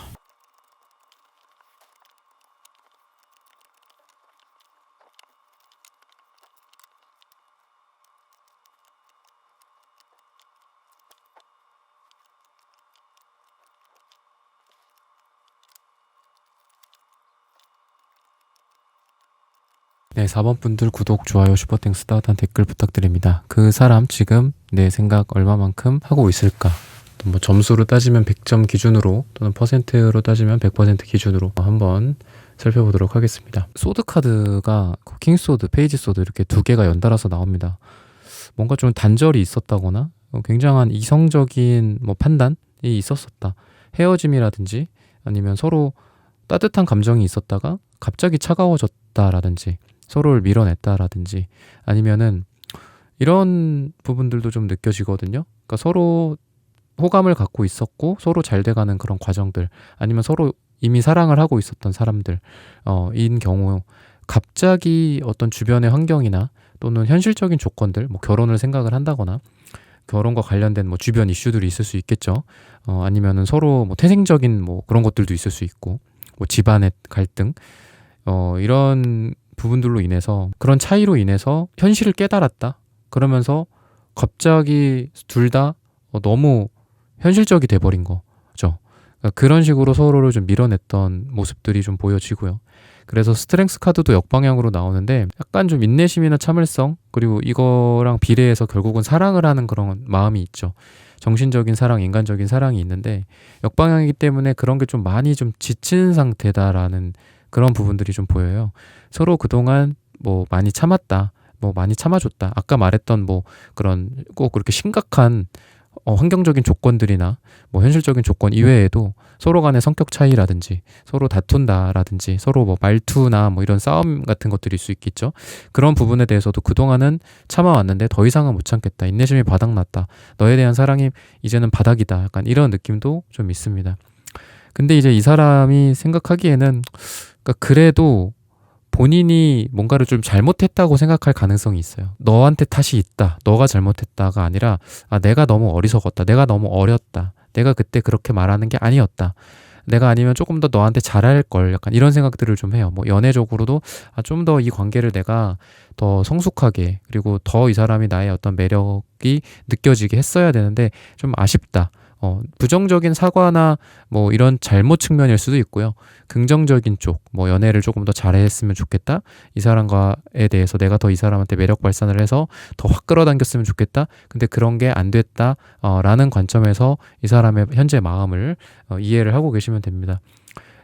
네, 4번 분들 구독, 좋아요, 슈퍼땡스, 따뜻한 댓글 부탁드립니다. 그 사람 지금 내 생각 얼마만큼 하고 있을까? 뭐 점수로 따지면 100점 기준으로 또는 퍼센트로 따지면 100% 기준으로 한번 살펴보도록 하겠습니다. 소드 카드가 킹소드, 페이지 소드 이렇게 두 개가 연달아서 나옵니다. 뭔가 좀 단절이 있었다거나 굉장한 이성적인 뭐 판단이 있었었다. 헤어짐이라든지 아니면 서로 따뜻한 감정이 있었다가 갑자기 차가워졌다라든지 서로를 밀어냈다라든지 아니면은 이런 부분들도 좀 느껴지거든요. 그러니까 서로 호감을 갖고 있었고 서로 잘 돼가는 그런 과정들 아니면 서로 이미 사랑을 하고 있었던 사람들 인 경우 갑자기 어떤 주변의 환경이나 또는 현실적인 조건들 뭐 결혼을 생각을 한다거나 결혼과 관련된 뭐 주변 이슈들이 있을 수 있겠죠. 아니면은 서로 뭐 태생적인 뭐 그런 것들도 있을 수 있고 뭐 집안의 갈등 이런 부분들로 인해서 그런 차이로 인해서 현실을 깨달았다. 그러면서 갑자기 둘 다 너무 현실적이 돼버린 거죠. 그러니까 그런 식으로 서로를 좀 밀어냈던 모습들이 좀 보여지고요. 그래서 스트렝스 카드도 역방향으로 나오는데 약간 좀 인내심이나 참을성 그리고 이거랑 비례해서 결국은 사랑을 하는 그런 마음이 있죠. 정신적인 사랑, 인간적인 사랑이 있는데 역방향이기 때문에 그런 게 좀 많이 좀 지친 상태다라는 그런 부분들이 좀 보여요. 서로 그동안 뭐 많이 참았다, 뭐 많이 참아줬다. 아까 말했던 뭐 그런 꼭 그렇게 심각한 환경적인 조건들이나 뭐 현실적인 조건 이외에도 서로 간의 성격 차이라든지 서로 다툰다라든지 서로 뭐 말투나 뭐 이런 싸움 같은 것들일 수 있겠죠. 그런 부분에 대해서도 그동안은 참아왔는데 더 이상은 못 참겠다. 인내심이 바닥났다. 너에 대한 사랑이 이제는 바닥이다. 약간 이런 느낌도 좀 있습니다. 근데 이제 이 사람이 생각하기에는 그러니까 그래도 본인이 뭔가를 좀 잘못했다고 생각할 가능성이 있어요. 너한테 탓이 있다. 너가 잘못했다가 아니라 내가 너무 어리석었다. 내가 너무 어렸다. 내가 그때 그렇게 말하는 게 아니었다. 내가 아니면 조금 더 너한테 잘할 걸. 약간 이런 생각들을 좀 해요. 뭐 연애적으로도 좀 더 이 관계를 내가 더 성숙하게 그리고 더 이 사람이 나의 어떤 매력이 느껴지게 했어야 되는데 좀 아쉽다. 부정적인 사과나 뭐 이런 잘못 측면일 수도 있고요. 긍정적인 쪽, 뭐 연애를 조금 더 잘했으면 좋겠다. 이 사람과에 대해서 내가 더 이 사람한테 매력 발산을 해서 더 확 끌어당겼으면 좋겠다. 근데 그런 게 안 됐다. 라는 관점에서 이 사람의 현재 마음을 이해를 하고 계시면 됩니다.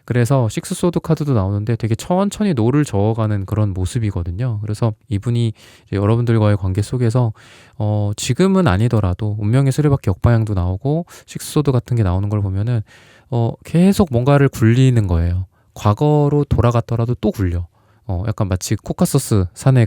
그래서 식스소드 카드도 나오는데 되게 천천히 노를 저어가는 그런 모습이거든요. 그래서 이분이 이제 여러분들과의 관계 속에서 지금은 아니더라도 운명의 수레바퀴 역방향도 나오고 식스소드 같은 게 나오는 걸 보면은 계속 뭔가를 굴리는 거예요. 과거로 돌아갔더라도 또 굴려. 약간 마치 코카소스 산에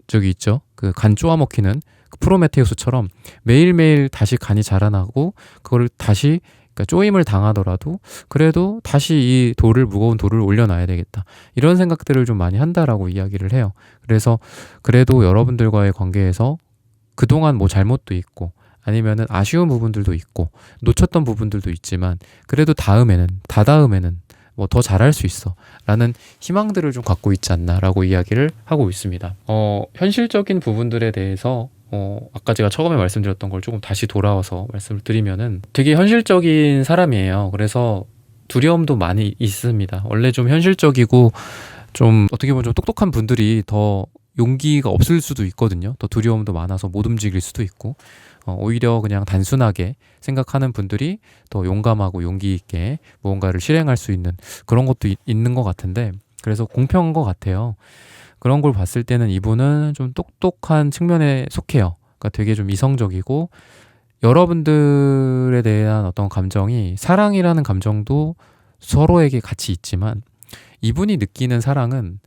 저기 있죠. 그 간 쪼아 먹히는 그 프로메테우스처럼 매일매일 다시 간이 자라나고 그거를 다시 그러니까 쪼임을 당하더라도 그래도 다시 이 무거운 돌을 올려놔야 되겠다. 이런 생각들을 좀 많이 한다라고 이야기를 해요. 그래서 그래도 여러분들과의 관계에서 그동안 뭐 잘못도 있고 아니면은 아쉬운 부분들도 있고 놓쳤던 부분들도 있지만 그래도 다다음에는 뭐 더 잘할 수 있어 라는 희망들을 좀 갖고 있지 않나라고 이야기를 하고 있습니다. 현실적인 부분들에 대해서 아까 제가 처음에 말씀드렸던 걸 조금 다시 돌아와서 말씀을 드리면은 되게 현실적인 사람이에요. 그래서 두려움도 많이 있습니다. 원래 좀 현실적이고 좀 어떻게 보면 좀 똑똑한 분들이 더 용기가 없을 수도 있거든요. 더 두려움도 많아서 못 움직일 수도 있고 오히려 그냥 단순하게 생각하는 분들이 더 용감하고 용기 있게 무언가를 실행할 수 있는 그런 것도 있는 것 같은데 그래서 공평한 것 같아요. 그런 걸 봤을 때는 이분은 좀 똑똑한 측면에 속해요. 그러니까 되게 좀 이성적이고 여러분들에 대한 어떤 감정이 사랑이라는 감정도 서로에게 같이 있지만 이분이 느끼는 사랑은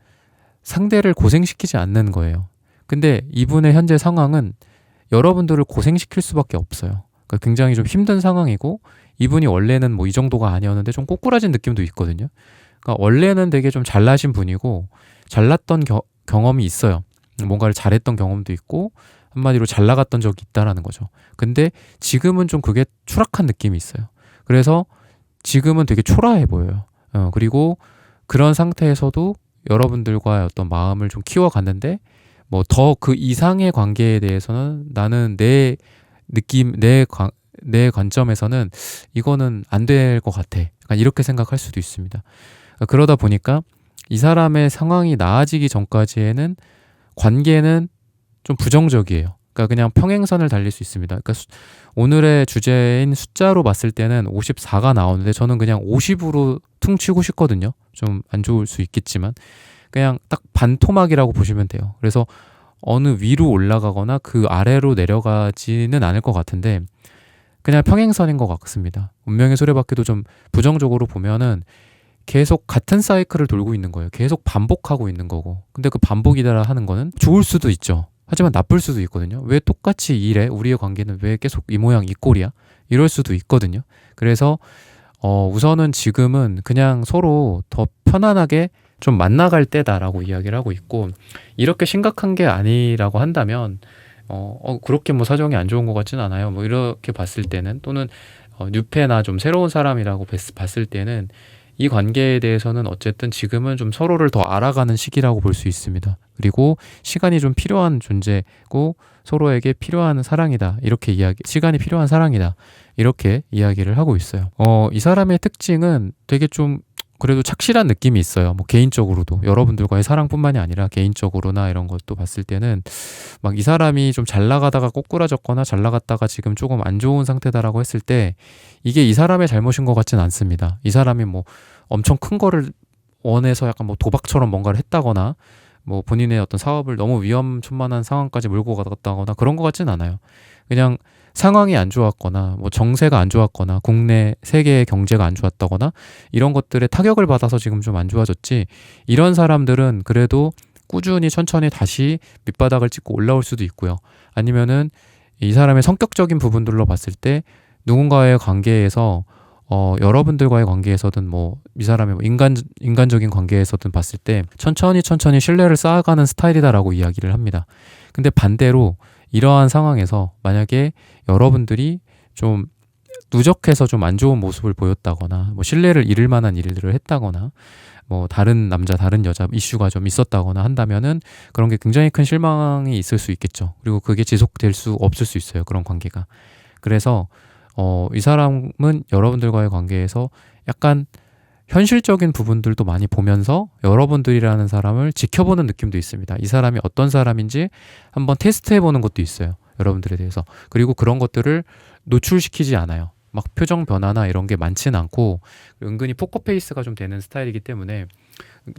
상대를 고생시키지 않는 거예요. 근데 이분의 현재 상황은 여러분들을 고생시킬 수밖에 없어요. 그러니까 굉장히 좀 힘든 상황이고 이분이 원래는 뭐 이 정도가 아니었는데 좀 꼬꾸라진 느낌도 있거든요. 그러니까 원래는 되게 좀 잘나신 분이고 잘났던 경험이 있어요. 뭔가를 잘했던 경험도 있고 한마디로 잘 나갔던 적이 있다라는 거죠. 근데 지금은 좀 그게 추락한 느낌이 있어요. 그래서 지금은 되게 초라해 보여요. 그리고 그런 상태에서도 여러분들과의 어떤 마음을 좀 키워갔는데 뭐 더 그 이상의 관계에 대해서는 나는 내 느낌, 내 관점에서는 이거는 안 될 것 같아. 약간 이렇게 생각할 수도 있습니다. 그러다 보니까 이 사람의 상황이 나아지기 전까지에는 관계는 좀 부정적이에요. 그러니까 그냥 평행선을 달릴 수 있습니다. 그러니까 오늘의 주제인 숫자로 봤을 때는 54가 나오는데 저는 그냥 50으로 퉁치고 싶거든요. 좀 안 좋을 수 있겠지만 그냥 딱 반토막이라고 보시면 돼요. 그래서 어느 위로 올라가거나 그 아래로 내려가지는 않을 것 같은데 그냥 평행선인 것 같습니다. 운명의 수레바퀴도 좀 부정적으로 보면은 계속 같은 사이클을 돌고 있는 거예요. 계속 반복하고 있는 거고. 근데 그 반복이다 하는 거는 좋을 수도 있죠. 하지만 나쁠 수도 있거든요. 왜 똑같이 이래? 우리의 관계는 왜 계속 이 모양 이 꼴이야? 이럴 수도 있거든요. 그래서 우선은 지금은 그냥 서로 더 편안하게 좀 만나갈 때다라고 이야기를 하고 있고 이렇게 심각한 게 아니라고 한다면 그렇게 뭐 사정이 안 좋은 것 같지는 않아요. 뭐 이렇게 봤을 때는 또는 뉴페나 좀 새로운 사람이라고 봤을 때는 이 관계에 대해서는 어쨌든 지금은 좀 서로를 더 알아가는 시기라고 볼 수 있습니다. 그리고 시간이 좀 필요한 존재고 서로에게 필요한 사랑이다. 이렇게 시간이 필요한 사랑이다. 이렇게 이야기를 하고 있어요. 이 사람의 특징은 되게 좀 그래도 착실한 느낌이 있어요. 뭐 개인적으로도 여러분들과의 사랑뿐만이 아니라 개인적으로나 이런 것도 봤을 때는 막 이 사람이 좀 잘 나가다가 꼬꾸라졌거나 잘 나갔다가 지금 조금 안 좋은 상태다라고 했을 때 이게 이 사람의 잘못인 것 같진 않습니다. 이 사람이 뭐 엄청 큰 거를 원해서 약간 뭐 도박처럼 뭔가를 했다거나 뭐 본인의 어떤 사업을 너무 위험천만한 상황까지 몰고 갔다거나 그런 것 같진 않아요. 그냥 상황이 안 좋았거나 뭐 정세가 안 좋았거나 국내 세계의 경제가 안 좋았다거나 이런 것들에 타격을 받아서 지금 좀 안 좋아졌지, 이런 사람들은 그래도 꾸준히 천천히 다시 밑바닥을 찍고 올라올 수도 있고요. 아니면은 이 사람의 성격적인 부분들로 봤을 때 누군가의 관계에서 여러분들과의 관계에서든 뭐 이 사람의 뭐 인간적인 관계에서든 봤을 때 천천히 신뢰를 쌓아가는 스타일이다라고 이야기를 합니다. 근데 반대로 이러한 상황에서 만약에 여러분들이 좀 누적해서 좀 안 좋은 모습을 보였다거나 뭐 신뢰를 잃을 만한 일들을 했다거나 뭐 다른 남자 다른 여자 이슈가 좀 있었다거나 한다면은 그런 게 굉장히 큰 실망이 있을 수 있겠죠. 그리고 그게 지속될 수 없을 수 있어요, 그런 관계가. 그래서 이 사람은 여러분들과의 관계에서 약간 현실적인 부분들도 많이 보면서 여러분들이라는 사람을 지켜보는 느낌도 있습니다. 이 사람이 어떤 사람인지 한번 테스트해보는 것도 있어요, 여러분들에 대해서. 그리고 그런 것들을 노출시키지 않아요. 막 표정 변화나 이런 게 많지는 않고 은근히 포커페이스가 좀 되는 스타일이기 때문에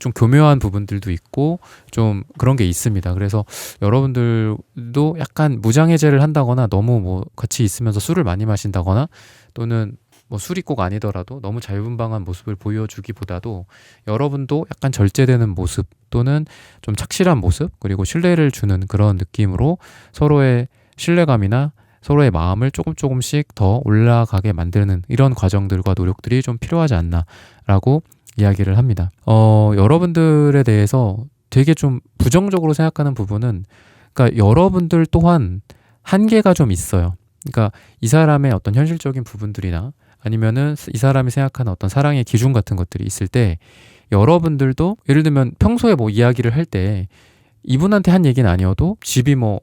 좀 교묘한 부분들도 있고 좀 그런 게 있습니다. 그래서 여러분들도 약간 무장해제를 한다거나 너무 뭐 같이 있으면서 술을 많이 마신다거나 또는 뭐 술이 꼭 아니더라도 너무 자유분방한 모습을 보여주기보다도 여러분도 약간 절제되는 모습 또는 좀 착실한 모습 그리고 신뢰를 주는 그런 느낌으로 서로의 신뢰감이나 서로의 마음을 조금씩 더 올라가게 만드는 이런 과정들과 노력들이 좀 필요하지 않나라고 이야기를 합니다. 여러분들에 대해서 되게 좀 부정적으로 생각하는 부분은, 그러니까 여러분들 또한 한계가 좀 있어요. 그러니까 이 사람의 어떤 현실적인 부분들이나 아니면은 이 사람이 생각하는 어떤 사랑의 기준 같은 것들이 있을 때 여러분들도 예를 들면 평소에 뭐 이야기를 할 때 이분한테 한 얘기는 아니어도 집이 뭐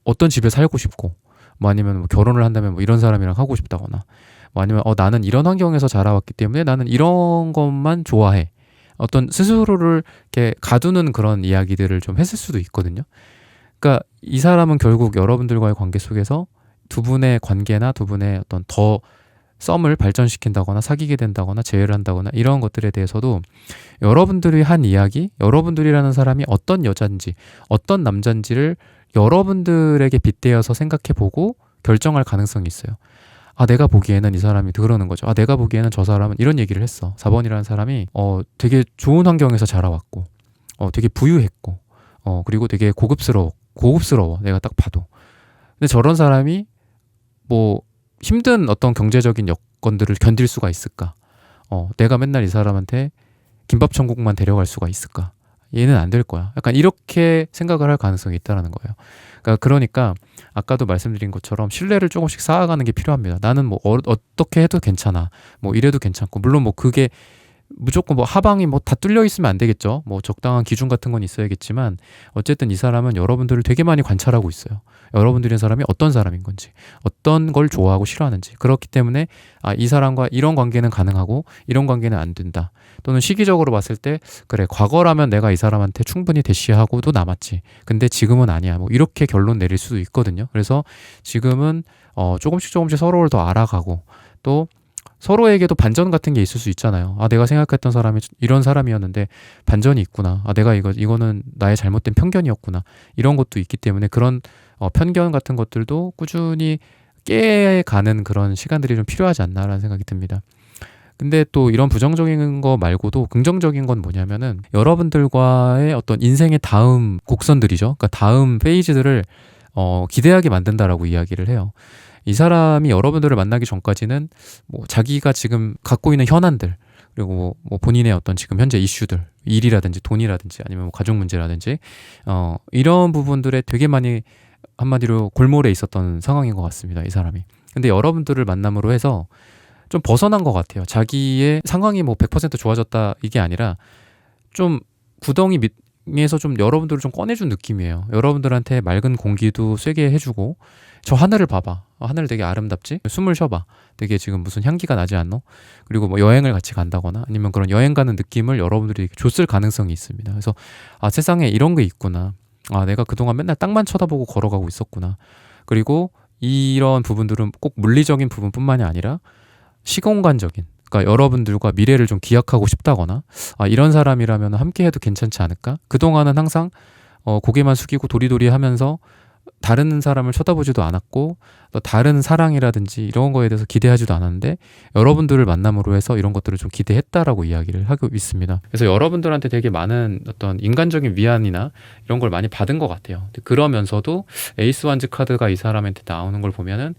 어떤 집에 살고 싶고 뭐 아니면 뭐 결혼을 한다면 뭐 이런 사람이랑 하고 싶다거나 뭐 아니면 나는 이런 환경에서 자라왔기 때문에 나는 이런 것만 좋아해, 어떤 스스로를 이렇게 가두는 그런 이야기들을 좀 했을 수도 있거든요. 그러니까 이 사람은 결국 여러분들과의 관계 속에서 두 분의 관계나 두 분의 어떤 더 썸을 발전시킨다거나 사귀게 된다거나 재회를 한다거나 이런 것들에 대해서도 여러분들이 한 이야기, 여러분들이라는 사람이 어떤 여잔지 어떤 남잔지를 여러분들에게 빗대어서 생각해보고 결정할 가능성이 있어요. 아, 내가 보기에는 이 사람이 그러는 거죠. 아, 내가 보기에는 저 사람은 이런 얘기를 했어. 4번이라는 사람이 되게 좋은 환경에서 자라왔고 되게 부유했고 그리고 되게 고급스러워 내가 딱 봐도. 근데 저런 사람이 뭐 힘든 어떤 경제적인 여건들을 견딜 수가 있을까? 내가 맨날 이 사람한테 김밥 천국만 데려갈 수가 있을까? 얘는 안 될 거야. 약간 이렇게 생각을 할 가능성이 있다는 거예요. 그러니까 아까도 말씀드린 것처럼 신뢰를 조금씩 쌓아가는 게 필요합니다. 나는 뭐 어떻게 해도 괜찮아. 뭐 이래도 괜찮고, 물론 뭐 그게 무조건 뭐 하방이 뭐 다 뚫려 있으면 안 되겠죠. 뭐 적당한 기준 같은 건 있어야겠지만 어쨌든 이 사람은 여러분들을 되게 많이 관찰하고 있어요. 여러분들의 사람이 어떤 사람인 건지, 어떤 걸 좋아하고 싫어하는지. 그렇기 때문에 이 사람과 이런 관계는 가능하고 이런 관계는 안 된다. 또는 시기적으로 봤을 때 그래, 과거라면 내가 이 사람한테 충분히 대시하고도 남았지. 근데 지금은 아니야. 뭐 이렇게 결론 내릴 수도 있거든요. 그래서 지금은 조금씩 서로를 더 알아가고 또 서로에게도 반전 같은 게 있을 수 있잖아요. 아, 내가 생각했던 사람이 이런 사람이었는데 반전이 있구나. 아, 내가 이거는 나의 잘못된 편견이었구나. 이런 것도 있기 때문에 그런 편견 같은 것들도 꾸준히 깨가는 그런 시간들이 좀 필요하지 않나라는 생각이 듭니다. 근데 또 이런 부정적인 거 말고도 긍정적인 건 뭐냐면은 여러분들과의 어떤 인생의 다음 곡선들이죠. 그러니까 다음 페이지들을 기대하게 만든다라고 이야기를 해요. 이 사람이 여러분들을 만나기 전까지는 뭐 자기가 지금 갖고 있는 현안들 그리고 뭐 본인의 어떤 지금 현재 이슈들, 일이라든지 돈이라든지 아니면 뭐 가족 문제라든지 이런 부분들에 되게 많이 한마디로 골몰해 있었던 상황인 것 같습니다, 이 사람이. 근데 여러분들을 만남으로 해서 좀 벗어난 것 같아요. 자기의 상황이 뭐 100% 좋아졌다 이게 아니라 좀 구덩이 밑에서 좀 여러분들을 좀 꺼내준 느낌이에요. 여러분들한테 맑은 공기도 쐬게 해주고 저 하늘을 봐봐. 하늘 되게 아름답지? 숨을 쉬어봐. 되게 지금 무슨 향기가 나지 않노? 그리고 뭐 여행을 같이 간다거나 아니면 그런 여행 가는 느낌을 여러분들이 줬을 가능성이 있습니다. 그래서 세상에 이런 게 있구나. 내가 그동안 맨날 땅만 쳐다보고 걸어가고 있었구나. 그리고 이런 부분들은 꼭 물리적인 부분뿐만이 아니라 시공간적인, 그러니까 여러분들과 미래를 좀 기약하고 싶다거나 이런 사람이라면 함께해도 괜찮지 않을까? 그동안은 항상 고개만 숙이고 도리도리 하면서 다른 사람을 쳐다보지도 않았고 또 다른 사랑이라든지 이런 거에 대해서 기대하지도 않았는데 여러분들을 만남으로 해서 이런 것들을 좀 기대했다라고 이야기를 하고 있습니다. 그래서 여러분들한테 되게 많은 어떤 인간적인 위안이나 이런 걸 많이 받은 것 같아요. 그러면서도 에이스 완즈 카드가 이 사람한테 나오는 걸 보면은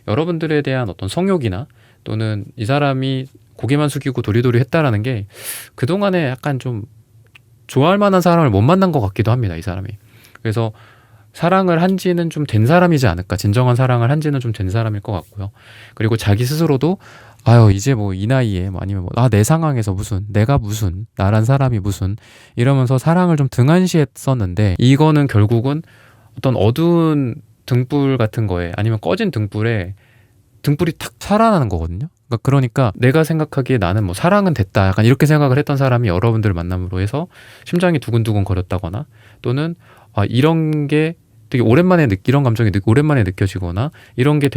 여러분들에 대한 어떤 성욕이나 또는 이 사람이 고개만 숙이고 도리도리 했다라는 게 그동안에 약간 좀 좋아할 만한 사람을 못 만난 것 같기도 합니다. 이 사람이. 그래서 사랑을 한 지는 좀 된 사람이지 않을까. 진정한 사랑을 한 지는 좀 된 사람일 것 같고요. 그리고 자기 스스로도 이제 뭐 이 나이에 뭐 아니면 내 상황에서 무슨 내가 무슨 나란 사람이 무슨 이러면서 사랑을 좀 등한시했었는데 이거는 결국은 어떤 어두운 등불 같은 거에 아니면 꺼진 등불에 등불이 탁 살아나는 거거든요. 그러니까 내가 생각하기에 나는 뭐 사랑은 됐다 약간 이렇게 생각을 했던 사람이 여러분들 만남으로 해서 심장이 두근두근 거렸다거나 또는 이런 게 되게 오랜만에 이런 감정이 오랜만에 느껴지거나 이런 게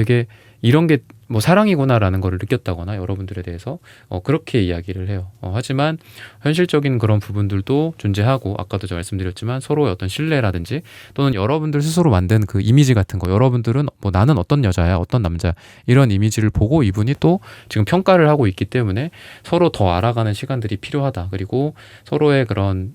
뭐 사랑이구나라는 거를 느꼈다거나 여러분들에 대해서 그렇게 이야기를 해요. 하지만 현실적인 그런 부분들도 존재하고 아까도 제가 말씀드렸지만 서로의 어떤 신뢰라든지 또는 여러분들 스스로 만든 그 이미지 같은 거 여러분들은 뭐 나는 어떤 여자야 어떤 남자야 이런 이미지를 보고 이분이 또 지금 평가를 하고 있기 때문에 서로 더 알아가는 시간들이 필요하다. 그리고 서로의 그런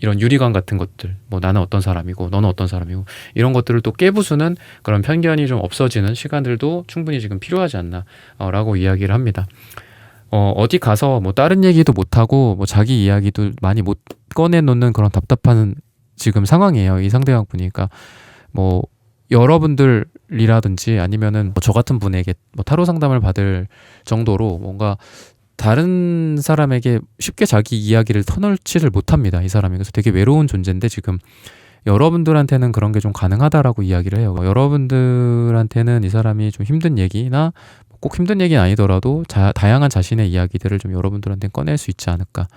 이런 유리관 같은 것들, 뭐 나는 어떤 사람이고 너는 어떤 사람이고 이런 것들을 또 깨부수는 그런 편견이 좀 없어지는 시간들도 충분히 지금 필요하지 않나 라고 이야기를 합니다. 어디 가서 뭐 다른 얘기도 못하고 뭐 자기 이야기도 많이 못 꺼내놓는 그런 답답한 지금 상황이에요. 이 상대방 분이니까 뭐 여러분들이라든지 아니면은 뭐 저 같은 분에게 뭐 타로 상담을 받을 정도로 뭔가 다른 사람에게 쉽게 자기 이야기를 터놓지를 못합니다. 이 사람이. 그래서 되게 외로운 존재인데 지금 여러분들한테는 그런 게 좀 가능하다라고 이야기를 해요. 여러분들한테는 이 사람이 좀 힘든 얘기나 꼭 힘든 얘기는 아니더라도 다양한 자신의 이야기들을 좀 여러분들한테 꺼낼 수 있지 않을까.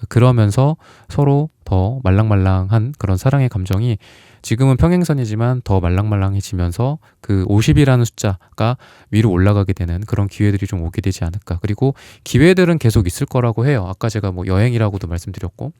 그러면서 서로 더 말랑말랑한 그런 사랑의 감정이 지금은 평행선이지만 더 말랑말랑해지면서 그 50이라는 숫자가 위로 올라가게 되는 그런 기회들이 좀 오게 되지 않을까. 그리고 기회들은 계속 있을 거라고 해요. 아까 제가 뭐 여행이라고도 말씀드렸고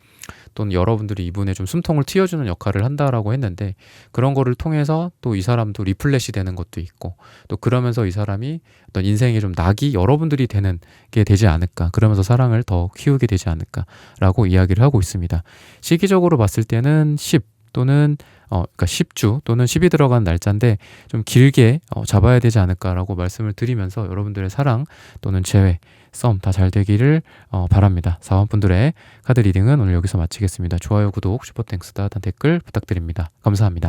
또는 여러분들이 이분의 좀 숨통을 틔워주는 역할을 한다라고 했는데 그런 거를 통해서 또 이 사람도 리플렛이 되는 것도 있고 또 그러면서 이 사람이 어떤 인생의 좀 낙이 여러분들이 되는 게 되지 않을까. 그러면서 사랑을 더 키우게 되지 않을까라고 이야기를 하고 있습니다. 시기적으로 봤을 때는 10 또는 그러니까 10주 또는 10이 들어간 날짜인데 좀 길게 잡아야 되지 않을까라고 말씀을 드리면서 여러분들의 사랑 또는 재회, 썸 다 잘 되기를 바랍니다. 사원분들의 카드 리딩은 오늘 여기서 마치겠습니다. 좋아요, 구독, 슈퍼땡스, 댓글 부탁드립니다. 감사합니다.